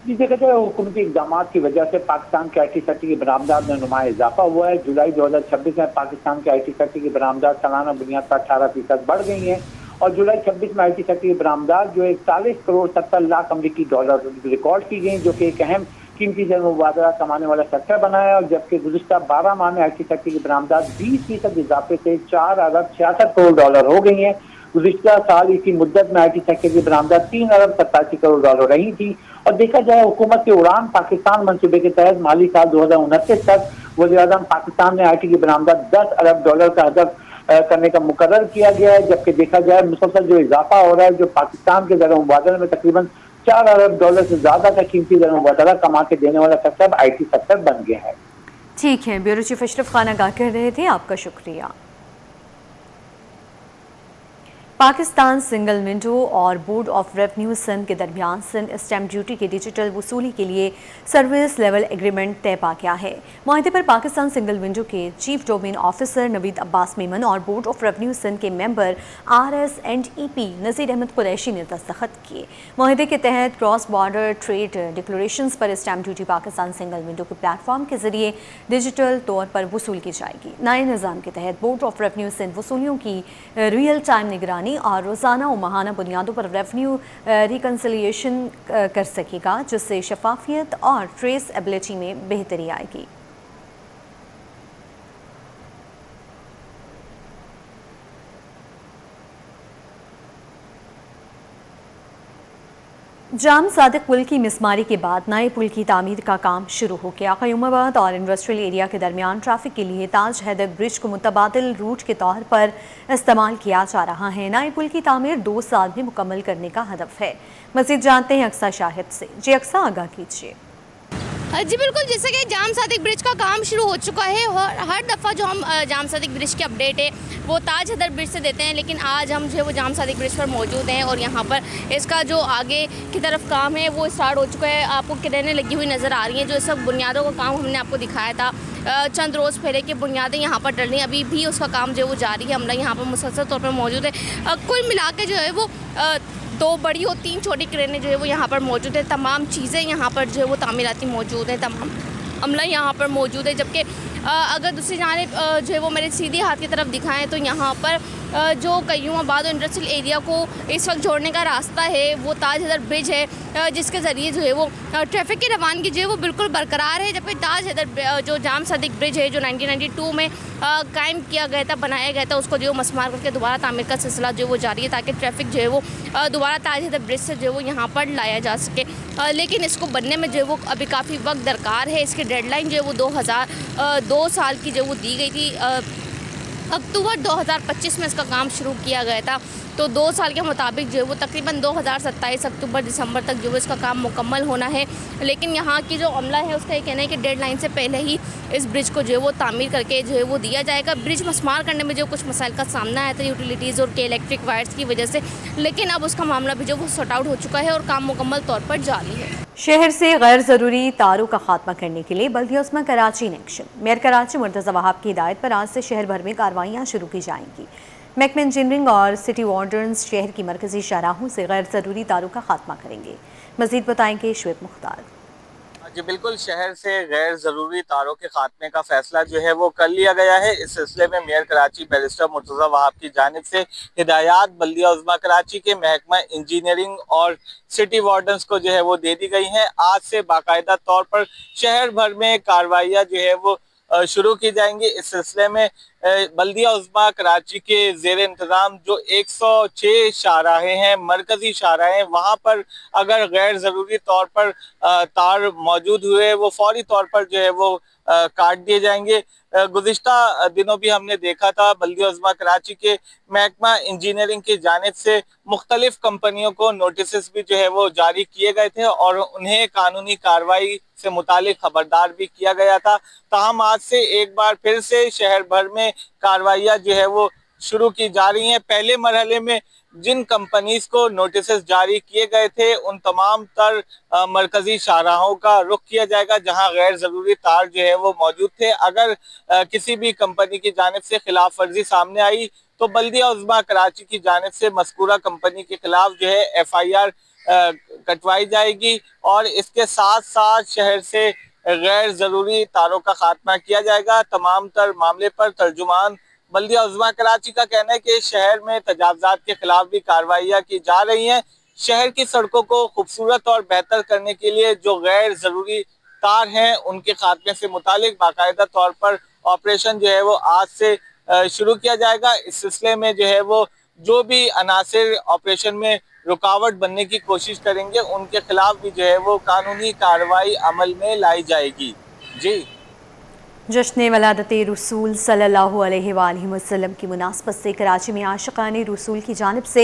जी देखा जाए हुकूमती इक़दाम की वजह से पाकिस्तान के IT सेक्टर की बरामदात में नुमाया इजाफा हुआ है। जुलाई 2026 में पाकिस्तान के IT सेक्टर की बरामदात सालाना बुनियाद पर 18% बढ़ गई हैं। और जुलाई 26 में IT सेक्टर की बरामदात जो 41 करोड़ 70 लाख अमरीकी डॉलर रिकॉर्ड की गई, जो कि एक अहम कीमती ज़र मुबादला कमाने वाला सेक्टर बना है। और जबकि गुज़िश्ता 12 माह में IT सेक्टर की बरामदात 20% इजाफे से 4 अरब 66 करोड़ डॉलर हो गई हैं। गुज़िश्ता साल इसी मुद्दत में IT सेक्टर की बरामदात 3 अरब 87 करोड़ डॉलर रही थी। और देखा जाए हुकूमत के उड़ान पाकिस्तान मंसूबे के तहत माली साल 2029 तक वज़ीर-ए-आज़म पाकिस्तान ने IT की बरामदात 10 अरब डॉलर का हदफ करने का मुकर्रर किया गया है। जबकि देखा जाए मुसलसल जो इजाफा हो रहा है, जो पाकिस्तान के ज़र मुबादले में तकरीबन 4 अरब डॉलर से ज़्यादा का कीमती ज़र मुबादला कमा के देने वाला सेक्टर IT सेक्टर बन गया है। ठीक है, ब्यूरो चीफ अशरफ खान आगाह कर रहे थे, आपका शुक्रिया। पाकिस्तान सिंगल विंडो और बोर्ड ऑफ रेवेन्यू सिंध के दरमियान सिंध स्टैम्प ड्यूटी की डिजिटल वसूली के लिए सर्विस लेवल एग्रीमेंट तय पा गया है। माहिदे पर पाकिस्तान सिंगल विंडो के chief domain officer Naveed Abbas Memon और बोर्ड ऑफ रेवेन्यू सिंध के मेंबर RS&EP नज़ीर अहमद कुरैशी ने दस्तखत किए। माहिदे के तहत क्रॉस बॉर्डर ट्रेड डिक्लेरेशंस पर stamp duty Pakistan single window के प्लेटफॉर्म के जरिए डिजिटल तौर पर वसूल की जाएगी। नए निज़ाम के तहत बोर्ड ऑफ रेवेन्यू सिंध वसूलियों की रियल टाइम निगरानी और रोज़ाना और माहाना बुनियादों पर रेवेन्यू रिकन्सिलिएशन कर सकेगा, जिससे शफाफियत और ट्रेसएबिलिटी में बेहतरी आएगी। जाम सादिक पुल की मिसमारी के बाद नए पुल की तामीर का काम शुरू हो गया। क़यूमाबाद और इंडस्ट्रियल एरिया के दरमियान ट्रैफिक के लिए ताज हैदर ब्रिज को मुतबादिल रूट के तौर पर इस्तेमाल किया जा रहा है। नए पुल की तामीर 2 साल में मुकम्मल करने का हदफ है। मज़ीद जानते हैं अक्सा शाहिद से। जी अक्सा, आगाह कीजिए। जी बिल्कुल, जैसे कि जाम सादिक ब्रिज का काम शुरू हो चुका है और हर दफ़ा जो हम जाम सादिक ब्रिज की अपडेट है वो ताज हैदर ब्रिज से देते हैं, लेकिन आज हम जो है वो जाम सादिक ब्रिज पर मौजूद हैं और यहाँ पर इसका जो आगे की तरफ काम है वो स्टार्ट हो चुका है। आपको क्रेनें लगी हुई नज़र आ रही हैं। जो इस वक्त बुनियादों का काम हमने आपको दिखाया था चंद रोज़ पहले की बुनियादें यहाँ पर डल रही हैं, अभी भी उसका काम जो है वो जारी है। हम यहाँ पर मुसलसल तौर पर मौजूद है। कुल मिला के जो है वो 2 बड़ी और 3 छोटी क्रेनें जो है वो यहाँ पर मौजूद है। तमाम चीज़ें यहाँ पर जो है वो तामीराती मौजूद हैं, तमाम अमला यहाँ पर मौजूद है। जबकि अगर दूसरी जानिब जो है वो मेरे सीधे हाथ की तरफ दिखाएं तो यहाँ पर जो कयूमाबाद और इंडस्ट्रियल एरिया को इस वक्त जोड़ने का रास्ता है वो ताज हैदर ब्रिज है, जिसके ज़रिए जो है वो ट्रैफिक की रवानगी जो है वो बिल्कुल बरकरार है। जबकि ताज हैदर जो जाम सादिक ब्रिज है जो 1992 में कायम किया गया था, बनाया गया था, उसको जो मसमार करके दोबारा तामीर का सिलसिला जो है वो जारी है ताकि ट्रैफिक जो है वो दोबारा ताज हैदर ब्रिज से जो है वो यहाँ पर लाया जा सके। लेकिन इसको बनने में जो है वो अभी काफ़ी वक्त दरकार है। इसकी डेडलाइन जो है वो 2 साल की जो वो दी गई थी। अक्टूबर 2025 में इसका काम शुरू किया गया था, तो 2 साल के मुताबिक जो है वो तकरीबन 2027 अक्टूबर दिसंबर तक जो है इसका काम मुकम्मल होना है। लेकिन यहाँ की जो अमला है उसका ये कहना है कि डेडलाइन से पहले ही इस ब्रिज को जो है वो तामीर करके जो है वो दिया जाएगा। ब्रिज मस्मार करने में जो कुछ मसाइल का सामना आया था यूटिलिटीज़ और के इलेक्ट्रिक वायर्स की वजह से, लेकिन अब उसका मामला भी जो वो सॉर्ट आउट हो चुका है और काम मुकम्मल तौर पर जारी है। शहर से गैर ज़रूरी तारों का खात्मा करने के लिए बल्दिया उस्मा कराची ने एक्शन। मेयर कराची मुर्तज़ा वहाब की हिदायत पर आज से शहर भर में कार्रवाइयाँ शुरू की जाएंगी। महकमा इंजीनियरिंग और सिटी वार्डन्स शहर की मरकजी शाहराहों से गैर ज़रूरी तारों का खात्मा करेंगे। मज़ीद बताएंगे शुएब मुख्तार। जी बिल्कुल, शहर से गैर ज़रूरी तारों के खात्मे का फैसला जो है वो कर लिया गया है। इस सिलसिले में मेयर कराची बैरिस्टर मुर्तज़ा वहाब की जानिब से हिदायत बल्दिया उज़्मा कराची के महकमा इंजीनियरिंग और सिटी वार्डन्स को जो है वो दे दी गई हैं। आज से बाकायदा तौर पर शहर भर में कार्रवाइयाँ जो है वो शुरू की जाएंगी। इस सिलसिले में बल्दिया उज़्मा कराची के ज़ेर इंतज़ाम जो 106 शाहराहे हैं, मरकज़ी शाहराहे हैं, वहाँ पर अगर गैर ज़रूरी तौर पर तार मौजूद हुए वो फौरी तौर पर जो है वो काट दिए जाएंगे। गुज़िश्ता दिनों भी हमने देखा था बल्दिया उज़्मा कराची के महकमा इंजीनियरिंग की जानिब से मुख्तलिफ कंपनियों को नोटिस भी जो है वो जारी किए गए थे और उन्हें कानूनी कार्रवाई से मुतालिक खबरदार भी किया गया था। ताहम आज से एक बार फिर से शहर भर में कार्रवाइयाँ जो है वो शुरू की जा रही हैं। पहले मरहले में जिन कंपनीज को नोटिस जारी किए गए थे उन तमाम तर मरकजी शाहराहों का रुख किया जाएगा जहां गैर ज़रूरी तार जो है वो मौजूद थे। अगर किसी भी कंपनी की जानिब से खिलाफ वर्जी सामने आई तो बल्दिया उज़्मा कराची की जानिब से मज़कूरा कंपनी के खिलाफ जो है FIR कटवाई जाएगी और इसके साथ साथ शहर से गैर ज़रूरी तारों का खात्मा किया जाएगा। तमाम तर मामले पर तर्जुमान बल्दिया उज़्मा कराची का कहना है कि शहर में तजावुज़ात के खिलाफ भी कार्रवाइयाँ की जा रही हैं। शहर की सड़कों को खूबसूरत और बेहतर करने के लिए जो गैर ज़रूरी तार हैं उनके खात्मे से मुतालिक बाकायदा तौर पर ऑपरेशन जो है वो आज से शुरू किया जाएगा। इस सिलसिले में जो है वो जो भी अनासिर ऑपरेशन में रुकावट बनने की कोशिश करेंगे उनके खिलाफ भी जो है वो कानूनी कार्रवाई अमल में लाई जाएगी। जी, जश्न वलादत रसूल सल्लल्लाहु अलैहि वसल्लम की मुनासबत से कराची में आशिकाने रसूल की जानिब से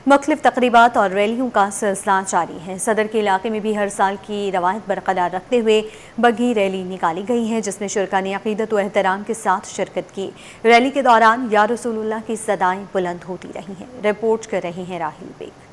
मुख्तलिफ तकरीबात और रैलियों का सिलसिला जारी है। सदर के इलाके में भी हर साल की रवायत बरकरार रखते हुए बग्घी रैली निकाली गई है जिसमें शुरका ने अक़ीदत व एहतराम के साथ शिरकत की। रैली के दौरान या रसूलुल्लाह की सदाएँ बुलंद होती रही हैं। रिपोर्ट कर रहे हैं राहिल बेग।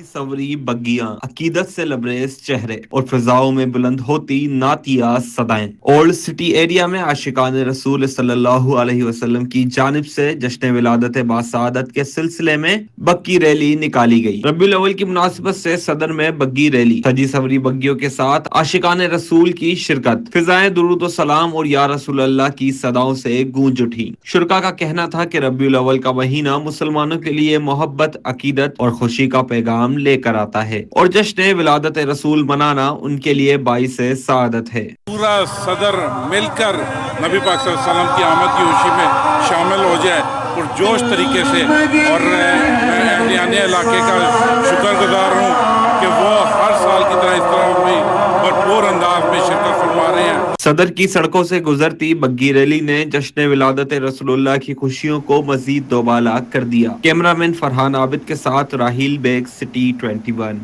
सवरी बग्गियां, अकीदत से लबरेज चेहरे और फिजाओं में बुलंद होती नातिया सदाएं। ओल्ड सिटी एरिया में आशिकान रसूल सल्लल्लाहु अलैहि वसल्लम की जानिब से जश्न विलादत बासादत के सिलसिले में बग्गी रैली निकाली गई। रबीउल अव्वल की मुनासिबत से सदर में बग्गी रैली सजी सवरी बग्गियों के साथ आशिकान रसूल की शिरकत, फिजाएं दुरूद सलाम और या रसूल अल्लाह की सदाओं से गूंज उठी। शुरका का कहना था कि रबीउल अव्वल का महीना मुसलमानों के लिए मोहब्बत, अकीदत और खुशी का पैगाम लेकर आता है और जश्न विलादत रसूल मनाना उनके लिए बाइस सादत है। पूरा सदर मिलकर नबी पाक सल्लल्लाहु अलैहि वसल्लम की आमद की खुशी में शामिल हो जाए और जोश तरीके से। और मैं अहलियाने इलाके का शुक्रगुजार हूँ कि वो हर साल की तरह इस तरह भी भरपूर अंदाज में शिरकत फरमा रहे हैं। सदर की सड़कों से गुजरती बग्गी रैली ने जश्न विलादत रसूलुल्लाह की खुशियों को मजीद दोबाला कर दिया। कैमरामैन फरहान आबिद के साथ राहिल बेग, सिटी 21।